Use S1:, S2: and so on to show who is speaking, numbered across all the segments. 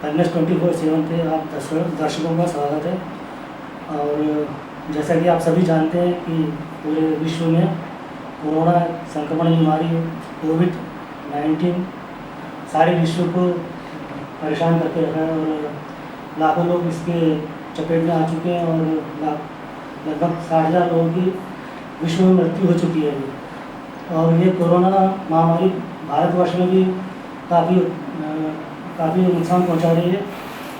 S1: FitnessTalk 24/7 पे आप दर्शकों का स्वागत है। और जैसा कि आप सभी जानते हैं कि पूरे विश्व में कोरोना संक्रमण बीमारी कोविड-19 सारे विश्व को परेशान करके रखा है और लाखों लोग इसके चपेट में आ चुके हैं और लगभग 60,000 लोगों की विश्व में मृत्यु हो चुकी है अभी। और ये कोरोना महामारी भारतवर्ष में भी काफ़ी नुकसान पहुंचा रही है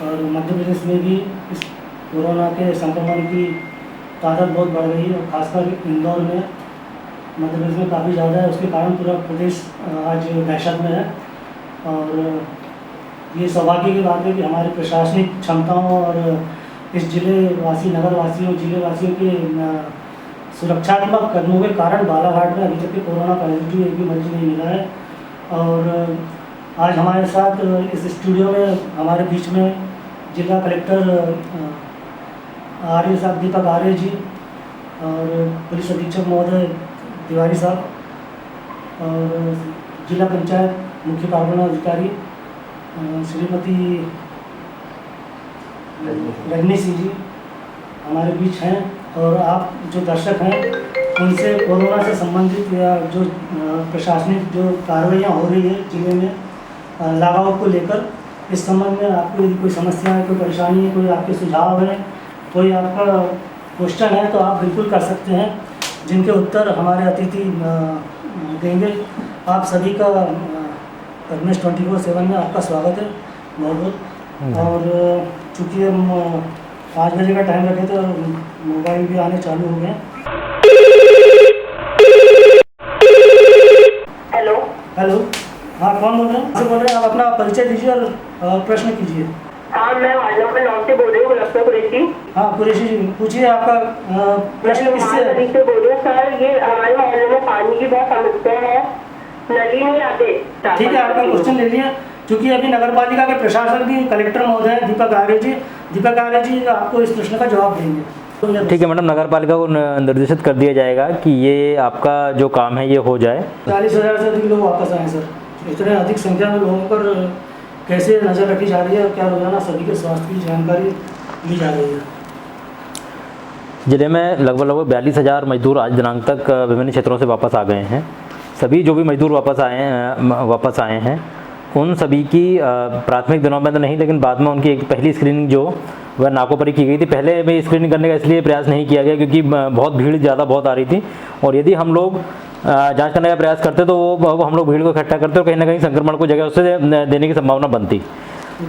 S1: और मध्य प्रदेश में भी इस कोरोना के संक्रमण की तादाद बहुत बढ़ रही है और खासकर इंदौर में मध्य प्रदेश में काफ़ी ज़्यादा है। उसके कारण पूरा प्रदेश आज दहशत में है। और ये सौभाग्य की बात है कि हमारी प्रशासनिक क्षमताओं और इस नगर वासियों जिले वासियों के सुरक्षात्मक कदमों के कारण बालाघाट में अभी तक के कोरोना पॉजिटिव एक भी मरीज नहीं मिला है। और आज हमारे साथ इस स्टूडियो में हमारे बीच में जिला कलेक्टर आर्य साहब दीपक आर्य जी और पुलिस अधीक्षक महोदय तिवारी साहब और जिला पंचायत मुख्य कार्यपालन अधिकारी श्रीमती रजनी सिंह जी हमारे बीच हैं। और आप जो दर्शक हैं उनसे कोरोना से संबंधित या जो प्रशासनिक जो कार्रवाइयाँ हो रही है जिले में लगाव को लेकर, इस संबंध में आपको यदि कोई समस्या है, कोई परेशानी है, कोई आपके सुझाव है, कोई आपका क्वेश्चन है तो आप बिल्कुल कर सकते हैं, जिनके उत्तर हमारे अतिथि देंगे। आप सभी का FitnessTalk 24/7 में आपका स्वागत है बहुत बहुत। और चूँकि हम 5 बजे का टाइम रखे तो मोबाइल भी आने चालू हो गए।
S2: हेलो
S1: हेलो, हाँ कौन बोल रहे हैं? आप बोल रहे हैं, आप अपना परिचय दीजिए और प्रश्न कीजिए।
S2: हाँ, मैं वार्ड नंबर 9 से बोल रही हूँ, रफ्ता कुरैशी।
S1: हाँ कुरैशी जी, पूछिए आपका प्रश्न किससे है?
S2: से बोल रही हूँ सर, ये हमारे मोहल्ले में पानी की बहुत समस्या है, नली नहीं आते।
S1: ठीक है, आपका क्वेश्चन ले लिया। क्योंकि अभी नगर पालिका के प्रशासक भी कलेक्टर महोदय दीपक आर्य जी आपको इस प्रश्न का जवाब देंगे।
S3: ठीक है मैडम, नगर पालिका को निर्देशित कर दिया जाएगा कि ये आपका जो काम है ये हो जाए।
S1: 40,000 से अधिक लोग वापस आए सर। इतने अधिक संख्या में लोगों पर कैसे नज़र रखी जा रही है और क्या रोजाना सभी के स्वास्थ्य की जानकारी ली जा रही है?
S3: जिले में लगभग 42,000 मजदूर आज दिनांक तक विभिन्न क्षेत्रों से वापस आ गए हैं। सभी जो भी मजदूर वापस आए हैं उन सभी की प्राथमिक दिनों में तो नहीं, लेकिन बाद में उनकी एक पहली स्क्रीनिंग जो वह नाकों की गई थी। पहले में स्क्रीनिंग करने का इसलिए प्रयास नहीं किया गया क्योंकि बहुत भीड़ ज़्यादा बहुत आ रही थी और यदि हम लोग जांच करने का प्रयास करते तो वो हम लोग भीड़ को इकट्ठा करते और कहीं ना कहीं संक्रमण को जगह उससे देने की संभावना बनती।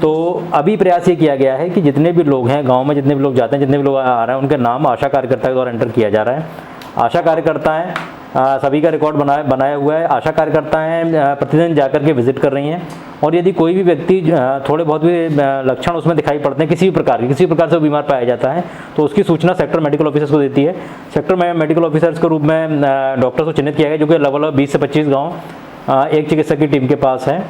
S3: तो अभी प्रयास ये किया गया है कि जितने भी लोग हैं गाँव में, जितने भी लोग जाते हैं, जितने भी लोग आ रहे हैं, उनके नाम आशा कार्यकर्ता के द्वारा एंटर किया जा रहा है। आशा कार्यकर्ताएँ सभी का रिकॉर्ड बनाया हुआ है। आशा कार्यकर्ताएँ प्रतिदिन जाकर के विजिट कर रही हैं और यदि कोई भी व्यक्ति थोड़े बहुत भी लक्षण उसमें दिखाई पड़ते हैं किसी प्रकार से वो बीमार पाया जाता है तो उसकी सूचना सेक्टर मेडिकल ऑफिसर्स को देती है। सेक्टर मेडिकल ऑफिसर्स के रूप में डॉक्टर्स को चिन्हित किया गया जो कि लगभग 20 से 25 गाँव एक चिकित्सक की टीम के पास है।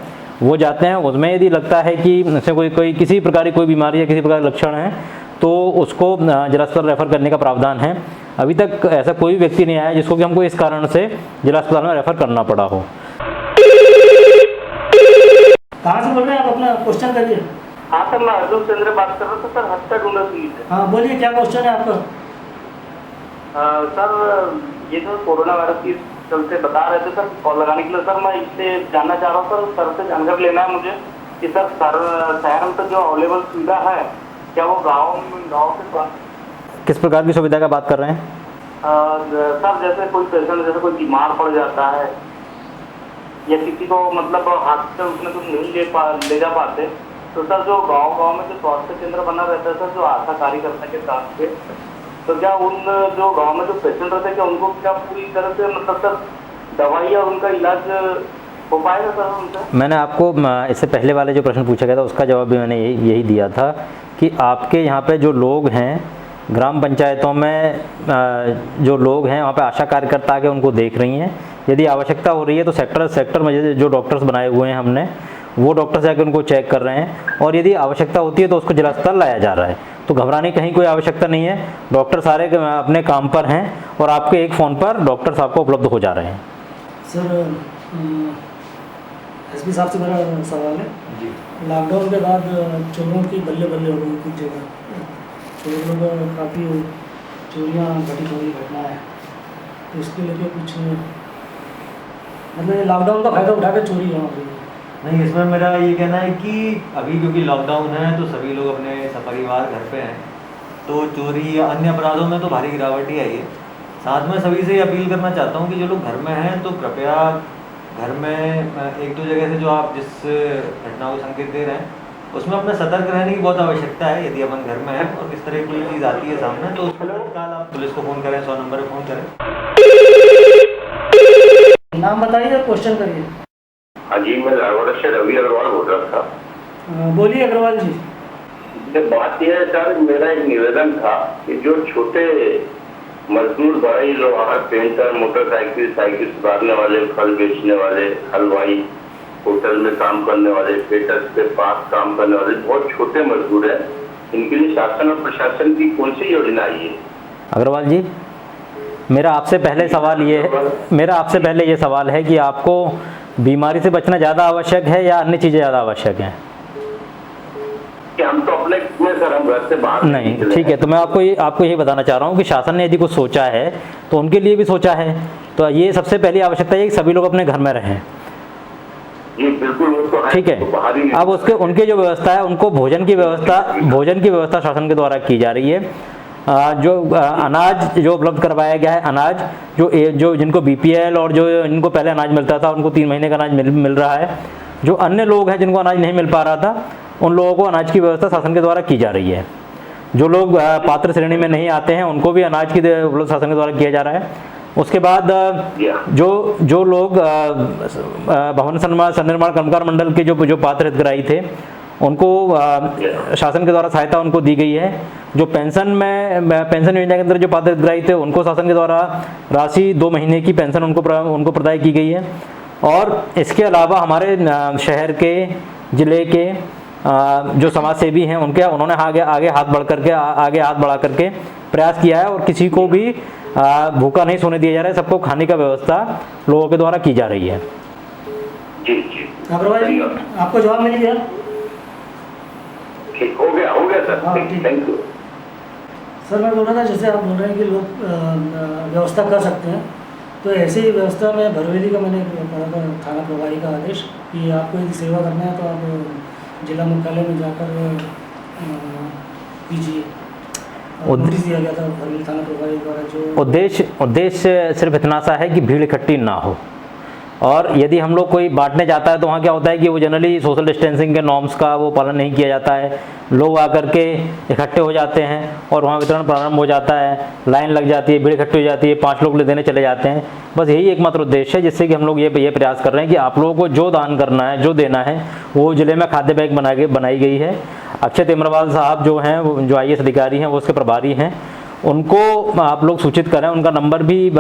S3: वो जाते हैं, उसमें यदि लगता है कि उससे कोई किसी प्रकार की कोई बीमारी या किसी प्रकार के लक्षण है तो उसको जिला अस्पताल रेफर करने का प्रावधान है। अभी तक ऐसा कोई व्यक्ति नहीं आया जिसको कि हमको इस कारण से जिला अस्पताल में रेफर करना पड़ा हो।
S1: कहाँ से बोल रहे हैं आप? अपना क्वेश्चन करिए।
S2: हाँ सर, मैं अर्जुन चंद्र बात कर रहा था सर, हत्या ढूंढा से।
S1: हाँ बोलिए, क्या क्वेश्चन है आपका?
S2: सर, ये जो कोरोना वायरस की चलते बता रहे थे सर कॉल लगाने के लिए, सर मैं इससे जानना चाह रहा हूँ सर से जानकारी लेना है मुझे कि सर शहर में तो जो अवेलेबल सुविधा है क्या वो गाँव के पास
S3: किस प्रकार की सुविधा का बात कर रहे हैं?
S2: सर जैसे कोई पेशेंट जैसे कोई बीमार पड़ जाता है या किसी को मतलब हॉस्पिटल उसमें तो नहीं ले जा पाते तो सर जो गांव में जो स्वास्थ्य केंद्र बना रहता है सर, जो आशा कार्यकर्ता के साथ पे, तो क्या उन जो गांव में जो पेशेंट रहते हैं क्या उनको क्या पूरी तरह से मतलब सर दवाई और उनका इलाज हो पाएगा सर उनसे?
S3: मैंने आपको इससे पहले वाले जो प्रश्न पूछा गया था उसका जवाब भी मैंने यही दिया था कि आपके यहाँ पे जो लोग हैं ग्राम पंचायतों में जो लोग हैं वहाँ पे आशा कार्यकर्ता के उनको देख रही हैं। यदि आवश्यकता हो रही है तो सेक्टर में जो डॉक्टर्स बनाए हुए हैं हमने वो डॉक्टर जाकर उनको चेक कर रहे हैं और यदि आवश्यकता होती है तो उसको जिला अस्पताल लाया जा रहा है। तो घबराने की कहीं कोई आवश्यकता नहीं है, डॉक्टर सारे अपने काम पर हैं और आपके एक फ़ोन पर डॉक्टर्स आपको उपलब्ध हो जा रहे हैं।
S1: सर एसपी साहब से मेरा सवाल है,
S3: जी
S1: लॉकडाउन के बाद चोरों की बल्ले बल्ले हो गई कुछ जगह, चोरों लोग काफ़ी चोरियाँ घटित हो रही घटना है, तो इसके लेके कुछ मतलब ये लॉकडाउन का फायदा उठा के चोरी हो रही है।
S4: नहीं, इसमें मेरा ये कहना है कि अभी क्योंकि लॉकडाउन है तो सभी लोग अपने सपरिवार घर पे हैं, तो चोरी या अन्य अपराधों में तो भारी गिरावट ही आई है। साथ में सभी से ये अपील करना चाहता हूँ कि जो लोग घर में हैं तो कृपया घर में एक दो जगह से जो आप जिस घटना को संकेत दे रहे हैं उसमें अपने सतर्क रहने की बहुत आवश्यकता है। यदि अपन घर में हैं और किस तरह की कोई चीज़ आती है सामने तो उसको तत्काल आप पुलिस को फ़ोन करें, 100 नंबर पर फ़ोन करें।
S1: नाम बताइए और क्वेश्चन करिए।
S5: हाँ जी, मैं धारवाड़ से रवि अग्रवाल बोल रहा था।
S1: बोलिए अग्रवाल जी।
S5: बात यह है सर, मेरा एक निवेदन था कि जो छोटे मजदूर भाई लोहार, पेंटर, मोटरसाइकिल, साइकिल सुधारने वाले, फल बेचने वाले, हलवाई, होटल में काम करने वाले, पेटर्स के पास काम करने वाले बहुत छोटे मजदूर हैं, इनके लिए शासन और प्रशासन की कौन सी योजना आई है?
S3: अग्रवाल जी, मेरा आपसे पहले ये सवाल है कि आपको बीमारी से बचना ज़्यादा आवश्यक है या अन्य चीज़ें ज़्यादा आवश्यक हैं?
S5: कि हम तो अपने में सर, हम घर से बाहर
S3: नहीं, ठीक है, तो मैं आपको यही बताना चाह रहा हूँ कि शासन ने यदि कुछ सोचा है तो उनके लिए भी सोचा है। तो ये सबसे पहली आवश्यकता है कि सभी लोग अपने घर में रहें।
S5: जी बिल्कुल, वो तो है,
S3: ठीक है।
S5: तो बाहर ही
S3: अब उनके जो व्यवस्था है, उनको भोजन की व्यवस्था शासन के द्वारा की जा रही है। जो अनाज जो उपलब्ध करवाया गया है, अनाज जो जिनको बीपीएल और जो जिनको पहले अनाज मिलता था उनको 3 महीने का अनाज मिल रहा है। जो अन्य लोग हैं जिनको अनाज नहीं मिल पा रहा था, उन लोगों को अनाज की व्यवस्था शासन के द्वारा की जा रही है। जो लोग पात्र श्रेणी में नहीं आते हैं उनको भी अनाज की उपलब्ध शासन के द्वारा किया जा रहा है। उसके बाद जो लोग भवन सन्निर्माण कर्मकार मंडल के जो पात्र हितग्राही थे उनको शासन के द्वारा सहायता उनको दी गई है। जो पेंशन योजना के अंदर जो पात्र हितग्राही थे उनको शासन के द्वारा राशि 2 महीने की पेंशन उनको प्रदान की गई है। और इसके अलावा हमारे शहर के, जिले के जो समाज सेवी हैं उन्होंने आगे हाथ बढ़ा करके प्रयास किया है और किसी को भी भूखा नहीं सोने दिया जा रहा है। सबको खाने का व्यवस्था लोगों के द्वारा की जा रही है।
S5: जी जी,
S1: अग्रवाल जी, आपको जवाब मिल गया?
S5: ठीक हो गया सर,
S1: हाँ,
S5: ठीक,
S1: ठीक।
S5: थैंक यू
S1: सर मैं बोल रहा था, जैसे आप बोल रहे हैं कि लोग व्यवस्था कर सकते हैं, तो ऐसी ही व्यवस्था में भरवेली का मैंने पढ़ा था थाना प्रभारी का आदेश कि आपको यदि सेवा करना है तो आप जिला मुख्यालय में जाकर कीजिए। नोटिस दिया गया था भरवेली थाना प्रभारी द्वारा। जो
S3: उद्देश्य सिर्फ इतना सा है कि भीड़ इकट्ठी ना हो। और यदि हम लोग कोई बांटने जाता है तो वहाँ क्या होता है कि वो जनरली सोशल डिस्टेंसिंग के नॉर्म्स का वो पालन नहीं किया जाता है। लोग आकर के इकट्ठे हो जाते हैं और वहाँ वितरण प्रारंभ हो जाता है, लाइन लग जाती है, भीड़ इकट्ठी हो जाती है, 5 लोग ले देने चले जाते हैं। बस यही एकमात्र उद्देश्य है जिससे कि हम लोग ये प्रयास कर रहे हैं कि आप लोगों को जो दान करना है, जो देना है, वो जिले में खाद्य बैंक बनाई गई है। अक्षय तेमरवाल साहब जो हैं, जो IAS अधिकारी हैं, वो उसके प्रभारी हैं, उनको आप लोग सूचित करें। उनका नंबर भी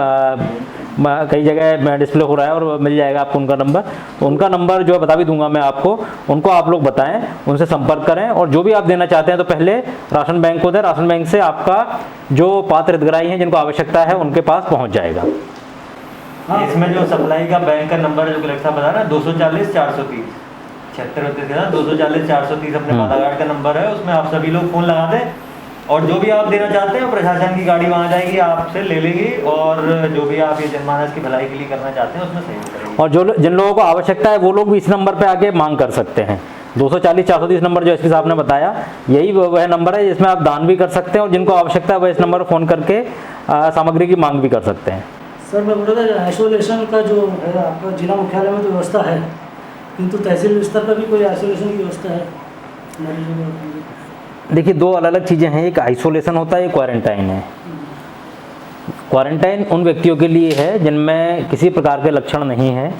S3: कई जगह डिस्प्ले हो रहा है और मिल जाएगा आपको उनका नंबर। तो उनका नंबर जो है बता भी दूंगा मैं आपको, उनको आप लोग बताएं, उनसे संपर्क करें और जो भी आप देना चाहते हैं तो पहले राशन बैंक को दें। राशन बैंक से आपका जो पात्र हितग्राही हैं जिनको आवश्यकता है उनके पास पहुंच जाएगा।
S4: हाँ, इसमें जो सप्लाई का बैंक का नंबर जो कलेक्टर बता रहा है 240 430 76 के ना 240 430 अपने बालाघाट का नंबर है। उसमें आप सभी लोग फ़ोन लगा दें और जो भी आप देना चाहते हैं प्रशासन की गाड़ी वहाँ जाएगी, आपसे ले लेगी और जो भी आप ये जनमानस की भलाई के लिए करना चाहते हैं उसमें सहयोग करेंगे।
S3: और जिन लोगों को आवश्यकता है वो लोग भी इस नंबर पे आके मांग कर सकते हैं। 240 430 नंबर जो SP साहब ने बताया, यही वह नंबर है जिसमें आप दान भी कर सकते हैं और जिनको आवश्यकता है वह इस नंबर पर फ़ोन करके सामग्री की मांग भी कर सकते हैं।
S1: सर मैं बोल रहा था, आइसोलेशन का जो है आपका जिला मुख्यालय में तो व्यवस्था है, किंतु तहसील स्तर पर भी कोई आइसोलेशन की व्यवस्था है मरीजों को?
S3: देखिए, 2 अलग-अलग चीज़ें हैं। एक आइसोलेशन होता है, एक क्वारंटाइन है। क्वारंटाइन उन व्यक्तियों के लिए है जिनमें किसी प्रकार के लक्षण नहीं हैं,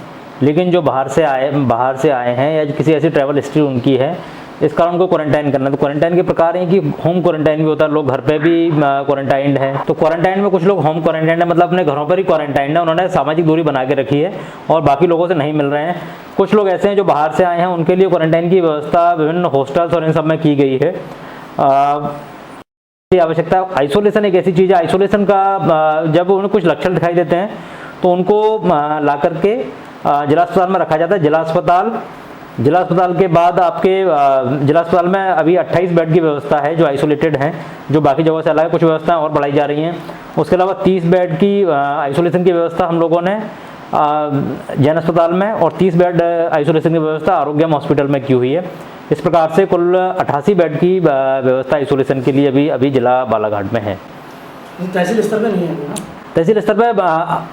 S3: लेकिन जो बाहर से आए हैं या किसी ऐसी ट्रैवल हिस्ट्री उनकी है, इस कारण उनको क्वारंटाइन करना है। तो क्वारंटाइन के प्रकार हैं कि होम क्वारंटाइन भी होता है, लोग घर पे भी क्वारंटाइंड है। तो क्वारंटाइन में कुछ लोग होम क्वारंटाइन है, मतलब अपने घरों पर ही क्वारंटाइन है, उन्होंने सामाजिक दूरी बना के रखी है और बाकी लोगों से नहीं मिल रहे हैं। कुछ लोग ऐसे हैं जो बाहर से आए हैं, उनके लिए क्वारंटाइन की व्यवस्था विभिन्न हॉस्टल्स और इन सब में की गई है। आवश्यकता आइसोलेशन एक ऐसी चीज़ है, आइसोलेशन का जब उन्हें कुछ लक्षण दिखाई देते हैं तो उनको ला करके जिला अस्पताल में रखा जाता है। जिला अस्पताल के बाद आपके जिला अस्पताल में अभी 28 बेड की व्यवस्था है जो आइसोलेटेड हैं, जो बाकी जगहों से अलग है। कुछ व्यवस्थाएं और बढ़ाई जा रही हैं। उसके अलावा 30 बेड की आइसोलेशन की व्यवस्था हम लोगों ने जैन अस्पताल में, और 30 बेड आइसोलेशन की व्यवस्था आरोग्यम हॉस्पिटल में की हुई है। इस प्रकार से कुल 88 बेड की व्यवस्था आइसोलेशन के लिए अभी जिला बालाघाट में है।
S1: तहसील स्तर पर नहीं है ना?
S3: तहसील स्तर पे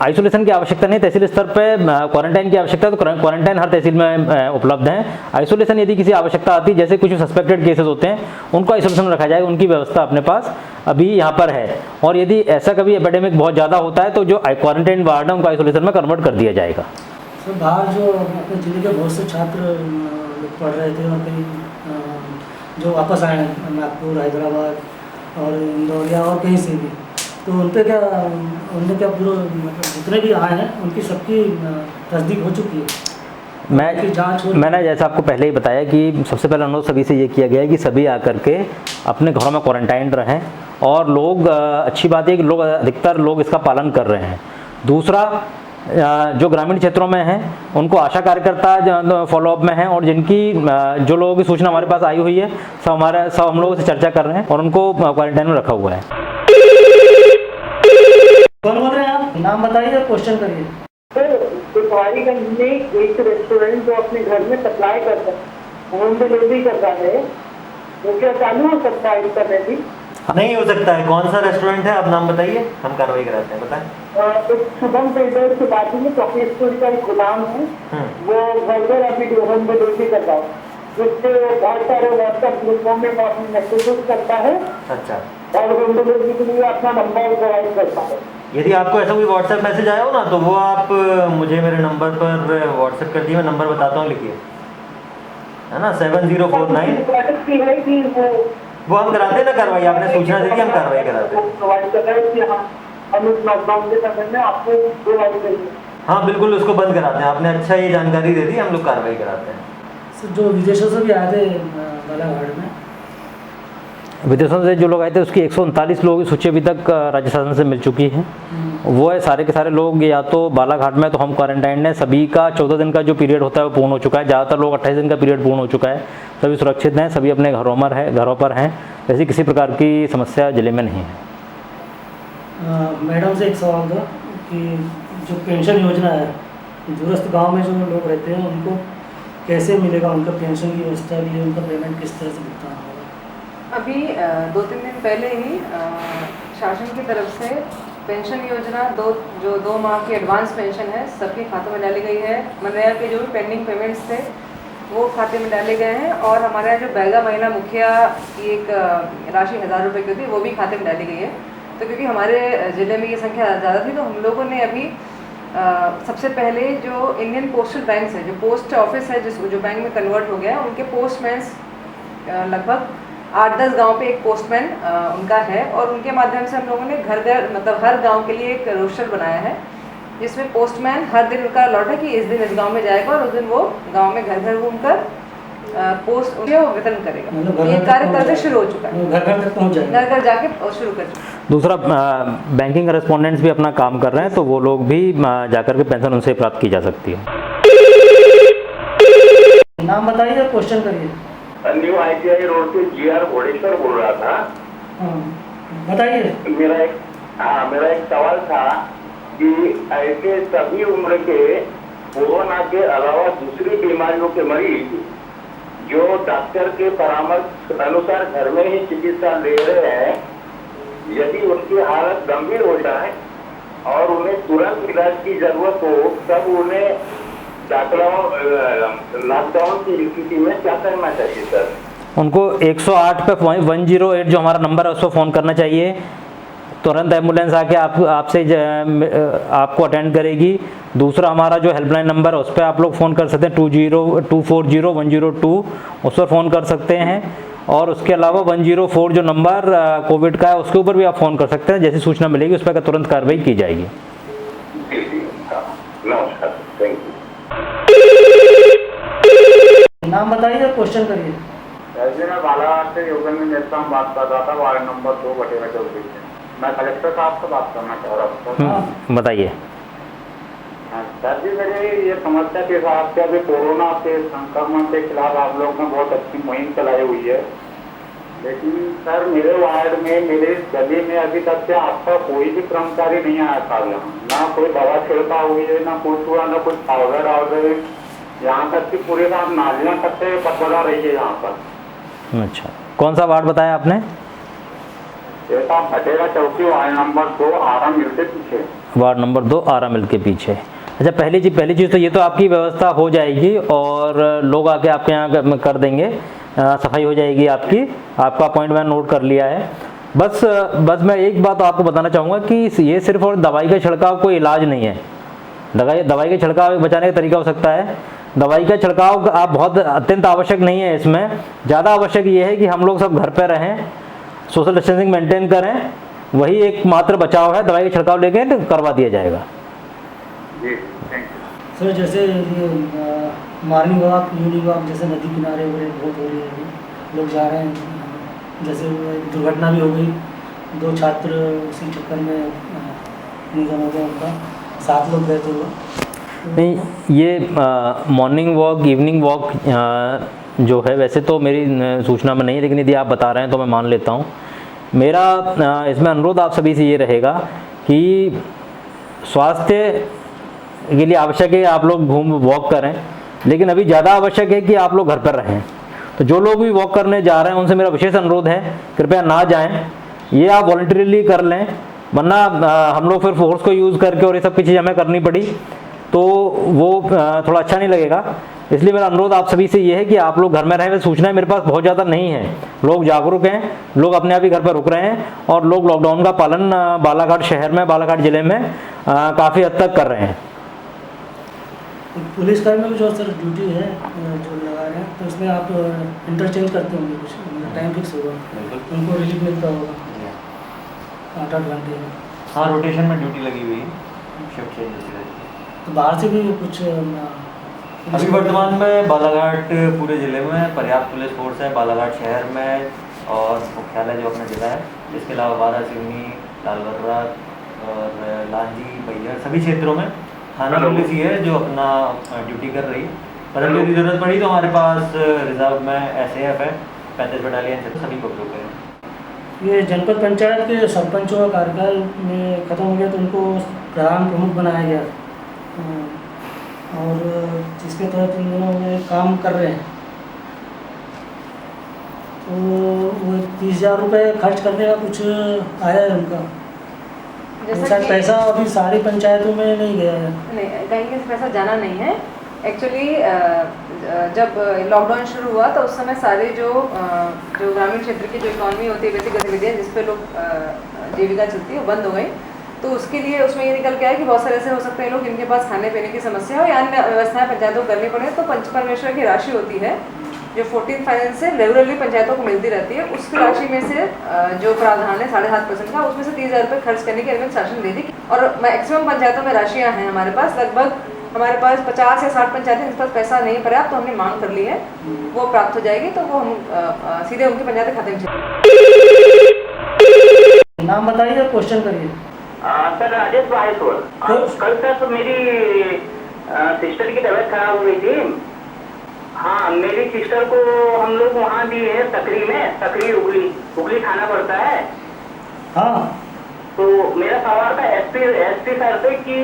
S3: आइसोलेशन की आवश्यकता नहीं, तहसील स्तर पे क्वारंटाइन की आवश्यकता है, तो क्वारंटाइन हर तहसील में उपलब्ध है। आइसोलेशन यदि किसी आवश्यकता आती है, जैसे कुछ सस्पेक्टेड केसेस होते हैं, उनको आइसोलेशन में रखा जाएगा, उनकी व्यवस्था अपने पास अभी यहाँ पर है। और यदि ऐसा कभी एपिडेमिक बहुत ज़्यादा होता है तो जो क्वारंटाइन वार्ड है उनको आइसोलेशन में कन्वर्ट कर दिया जाएगा।
S1: सर बाहर जो अपने जिले के बहुत से छात्र पढ़ रहे थे और कहीं जो वापस आए हैं नागपुर, हैदराबाद और इंदौर या और कहीं से भी, तो उनने क्या पूरा मतलब जितने भी आए हैं उनकी सबकी तस्दीक हो चुकी है?
S3: मैंने जैसा आपको पहले ही बताया कि सबसे पहले अनुरोध सभी से ये किया गया है कि सभी आकर के अपने घरों में क्वारंटाइन रहें, और लोग अच्छी बात है कि अधिकतर लोग इसका पालन कर रहे हैं। दूसरा, जो ग्रामीण क्षेत्रों में हैं उनको आशा कार्यकर्ता फॉलोअप में हैं, और जिनकी जो लोगों की सूचना हमारे पास आई हुई है सब हम लोगों से चर्चा कर रहे हैं और उनको क्वारंटाइन में रखा हुआ है।
S1: कौन बोल रहे हैं आप? नाम बताइए, क्वेश्चन करिए।
S6: पिपवाड़ीगंज में एक रेस्टोरेंट जो अपने घर में सप्लाई करता है, होम डिलीवरी करता है, वो क्या चालू हो सकता है इस समय भी?
S4: नहीं हो सकता है। कौन सा रेस्टोरेंट है, आप नाम बताइए, हम कार्रवाई कराते हैं। बताएं।
S6: एक शुभम ट्रेडर्स के बाजू में चॉकलेट स्टोर का एक गोदाम है, वो घर घर अभी होम डिलीवरी करता है, जिससे बहुत सारे व्हाट्सएप ग्रुपों में मैसेजेस करता है।
S4: अच्छा।
S6: और होम डिलीवरी के लिए अपना नंबर प्रोवाइड करता है।
S4: यदि आपको ऐसा कोई व्हाट्सएप मैसेज आया हो ना, तो वो आप मुझे मेरे नंबर पर व्हाट्सएप कर दिए। मैं नंबर बताता हूँ, लिखिए, है ना, 7049। वो हम कराते हैं ना कार्रवाई, आपने सूचना दे दी, हम कार्रवाई कराते हैं।
S6: प्रोवाइड कर रहा है कि हम इस लॉकडाउन के समय में आपको प्रोवाइड करेंगे।
S4: हाँ बिल्कुल, उसको बंद कराते हैं। आपने अच्छा ये जानकारी दे दी, हम लोग कार्रवाई कराते हैं।
S1: सर जो विदेशों से भी आए थे बालाघाट में,
S3: विदेशों से जो लोग आए थे उसकी 139 लोगों की सूची अभी तक राज्य शासन से मिल चुकी है। वो है सारे के सारे लोग या तो बालाघाट में तो होम क्वारंटाइन है, सभी का 14 दिन का जो पीरियड होता है वो पूर्ण हो चुका है। ज़्यादातर लोग 28 दिन का पीरियड पूर्ण हो चुका है। सभी सुरक्षित हैं, सभी अपने घरों पर हैं। ऐसी किसी प्रकार की समस्या जिले में नहीं है।
S1: मैडम से एक सवाल था कि जो पेंशन योजना है, दूरस्थ गांव में जो लोग रहते हैं उनको कैसे मिलेगा, उनका पेंशन की व्यवस्था के लिए उनका पेमेंट किस तरह से भुगतान होगा?
S7: अभी 2-3 दिन पहले ही शासन की तरफ से पेंशन योजना जो 2 माह की एडवांस पेंशन है सबके खातों में डाली गई है। मनरेगा के जो भी पेंडिंग पेमेंट्स थे वो खाते में डाले गए हैं, और हमारे यहाँ जो बैगा महिला मुखिया की एक राशि 1000 रुपये की थी वो भी खाते में डाली गई है। तो क्योंकि हमारे ज़िले में ये संख्या ज़्यादा थी तो हम लोगों ने अभी सबसे पहले जो इंडियन पोस्टल बैंक है, जो पोस्ट ऑफिस है जो बैंक में कन्वर्ट हो गया है, उनके पोस्टमैन्स लगभग 8-10 गांव पे एक पोस्टमैन उनका है, और उनके माध्यम से हम लोगों ने घर मतलब हर गांव के लिए एक रोस्टर बनाया है, जिसमें पोस्टमैन हर दिन उनका अलॉट है कि इस दिन इस गांव में जाएगा और उस दिन वो गांव में घर घर घूमकर पोस्ट वितरण करेगा। ये कार्य कल से शुरू हो चुका है,
S1: घर घर तक पहुँच जाएगा,
S7: घर घर जाके शुरू कर चुका है।
S3: दूसरा, बैंकिंग करेस्पॉन्डेंट्स भी अपना काम कर रहे हैं, तो वो लोग भी जाकर के पेंशन उनसे प्राप्त की जा सकती है।
S1: नाम बताइए, क्वेश्चन करिए।
S5: न्यू ITI रोड से GR घोड़ेश्वर बोल रहा था।
S1: बताइए।
S5: मेरा एक सवाल था कि ऐसे सभी उम्र के कोरोना के अलावा दूसरी बीमारियों के मरीज जो डॉक्टर के परामर्श अनुसार घर में ही चिकित्सा ले रहे हैं, यदि उनकी हालत गंभीर हो जाए और उन्हें तुरंत इलाज की जरूरत हो, तब उन्हें लॉकडाउन की स्थिति में क्या करना चाहिए सर?
S3: उनको 108 पे 108 जो हमारा नंबर है उस पर फ़ोन करना चाहिए। तुरंत एम्बुलेंस आके आपको अटेंड करेगी। दूसरा, हमारा जो हेल्पलाइन नंबर है उस पर आप लोग फ़ोन कर सकते हैं, 20240102, उस पर फ़ोन कर सकते हैं। और उसके अलावा 104 जो नंबर कोविड का है उसके ऊपर भी आप फ़ोन कर सकते हैं। जैसी सूचना मिलेगी उस पर तुरंत कार्रवाई की जाएगी।
S5: नमस्कार, थैंक यू।
S1: नाम बताइए, क्वेश्चन करिए।
S2: मैं बालाघाट से योगेंद्र नेता बात कर रहा था, वार्ड नंबर 2 बटेरा चौधरी से। मैं कलेक्टर साहब से बात करना चाह रहा था।
S3: बताइए।
S8: सर जी मेरी ये समस्या के हिसाब से अभी कोरोना के संक्रमण के खिलाफ आप लोग ने बहुत अच्छी मुहिम चलाई हुई है, लेकिन सर मेरे वार्ड में, मेरे गली में अभी तक से आपका कोई भी कर्मचारी नहीं आया था। यहाँ ना कोई दवा छिड़का हुई है, ना कुछ हुआ, ना कुछ पाउडर वाउडर। यहाँ तक कि पूरे साथ नालियाँ तक से बदबदा रही है यहाँ पर।
S3: अच्छा, कौन सा वार्ड बताया आपने?
S8: ऐसा फटेगा चौकी, वार्ड नंबर 2 आरा मिल के पीछे।
S3: वार्ड नंबर 2 आरा मिल के पीछे। अच्छा, पहली चीज़ तो ये तो आपकी व्यवस्था हो जाएगी और लोग आके आपके यहाँ कर देंगे, सफाई हो जाएगी आपकी। आपका अपॉइंट मैंने नोट कर लिया है। बस मैं एक बात आपको बताना चाहूँगा कि ये सिर्फ और दवाई का छिड़काव कोई इलाज नहीं है। दवाई का छिड़काव बचाने का तरीका हो सकता है। दवाई का छिड़काव आप बहुत अत्यंत आवश्यक नहीं है इसमें। ज़्यादा आवश्यक ये है कि हम लोग सब घर पर रहें, सोशल डिस्टेंसिंग मेंटेन करें, वही एकमात्र बचाव है। दवाई का छिड़काव लेके करवा दिया जाएगा।
S8: जी थैंक यू
S1: सर। जैसे ये मॉर्निंग वॉक, इवनिंग वॉक, जैसे नदी किनारे वगैरह बहुत हो रही है अभी, लोग जा रहे हैं। जैसे दुर्घटना भी हो गई, 2 छात्र उसी चक्कर में निधन हो गया उनका, 7 लोग गए थे वो।
S3: नहीं, ये मॉर्निंग वॉक, इवनिंग वॉक जो है वैसे तो मेरी सूचना में नहीं है, लेकिन यदि आप बता रहे हैं तो मैं मान लेता हूँ। मेरा इसमें अनुरोध आप सभी से ये रहेगा कि स्वास्थ्य के लिए आवश्यक है आप लोग वॉक करें, लेकिन अभी ज़्यादा आवश्यक है कि आप लोग घर पर रहें। तो जो लोग भी वॉक करने जा रहे हैं उनसे मेरा विशेष अनुरोध है, कृपया ना जाएं। ये आप वॉलंटरीली कर लें, वरना हम लोग फिर फोर्स को यूज़ करके और ये सब की चीज़ हमें करनी पड़ी तो वो थोड़ा अच्छा नहीं लगेगा। इसलिए मेरा अनुरोध आप सभी से ये है कि आप लोग घर में रहें। सूचनाएं मेरे पास बहुत ज़्यादा नहीं है, लोग जागरूक हैं, लोग अपने आप ही घर पर रुक रहे हैं और लोग लॉकडाउन का पालन बालाघाट शहर में, बालाघाट ज़िले में काफ़ी हद तक कर रहे हैं।
S1: पुलिस कर्मी भी जो सर ड्यूटी है जो लगा रहे हैं, तो उसमें आप इंटरचेंज करते होंगे, कुछ टाइम फिक्स होगा, उनको रिलीफ मिलता होगा 8-8 घंटे।
S4: हाँ, रोटेशन में ड्यूटी लगी हुई है, शिफ्ट चेंज होती रहती है।
S1: तो बाहर से भी कुछ
S4: अभी वर्तमान में बालाघाट पूरे ज़िले में पर्याप्त पुलिस फोर्स है। बालाघाट शहर में और मुख्यालय जो अपना ज़िला है, इसके अलावा बारा सिवनी, लालबर्रा और लांजी, बैहर सभी क्षेत्रों में थाना पुलिस ही है जो अपना ड्यूटी कर रही है। परंतु यदि जरूरत पड़ी तो हमारे पास रिजर्व में SAF है, 35 बटालियन से सभी को उपयोग करें।
S1: ये जनपद पंचायत के सरपंचों का कार्यकाल में ख़त्म हो गया तो उनको प्रधान प्रमुख बनाया गया और जिसके तहत इन दोनों में काम कर रहे हैं। तो वो 30,000 रुपये खर्च करने का कुछ आया है उनका, शायद पैसा अभी सारी पंचायतों में नहीं गया है।
S7: नहीं, कहीं से पैसा जाना नहीं है। एक्चुअली जब लॉकडाउन शुरू हुआ तो उस समय सारे जो ग्रामीण क्षेत्र की जो इकॉनमी होती है, बेसिक गतिविधियाँ जिस पे लोग जीविका चलती है, वो बंद हो गई। तो उसके लिए उसमें ये निकल के आया कि बहुत सारे ऐसे हो सकते हैं लोग जिनके पास खाने पीने की समस्या हो या अन्य व्यवस्थाएं पंचायतों को करनी पड़े, तो पंच परमेश्वर की राशि होती है जो 14 फाइनेंस से रेगुलरली पंचायतों को मिलती रहती है। उस राशि में से जो प्रावधान है 7.5% का, उसमें से 30,000 रुपये खर्च करने की अनुमति शासन दे दी। और मैक्सिमम पंचायतों में राशियाँ हैं हमारे पास, लगभग हमारे पास 50 या 60 पंचायतें जिस पास पैसा नहीं पर्याप्त, तो हमने मांग कर ली है, वो प्राप्त हो जाएगी तो वो हम सीधे उनके पंचायत खाते में।
S1: नाम बताइए, क्वेश्चन करिए।
S2: सर राजेश बाहेश्वर, कल सर तो मेरी सिस्टर की तबीयत खराब हो गई थी। हाँ, मेरी सिस्टर को हम लोग वहाँ दिए हैं सकरी उगली खाना पड़ता है।
S1: हाँ,
S2: तो मेरा सवाल था एसपी सर से कि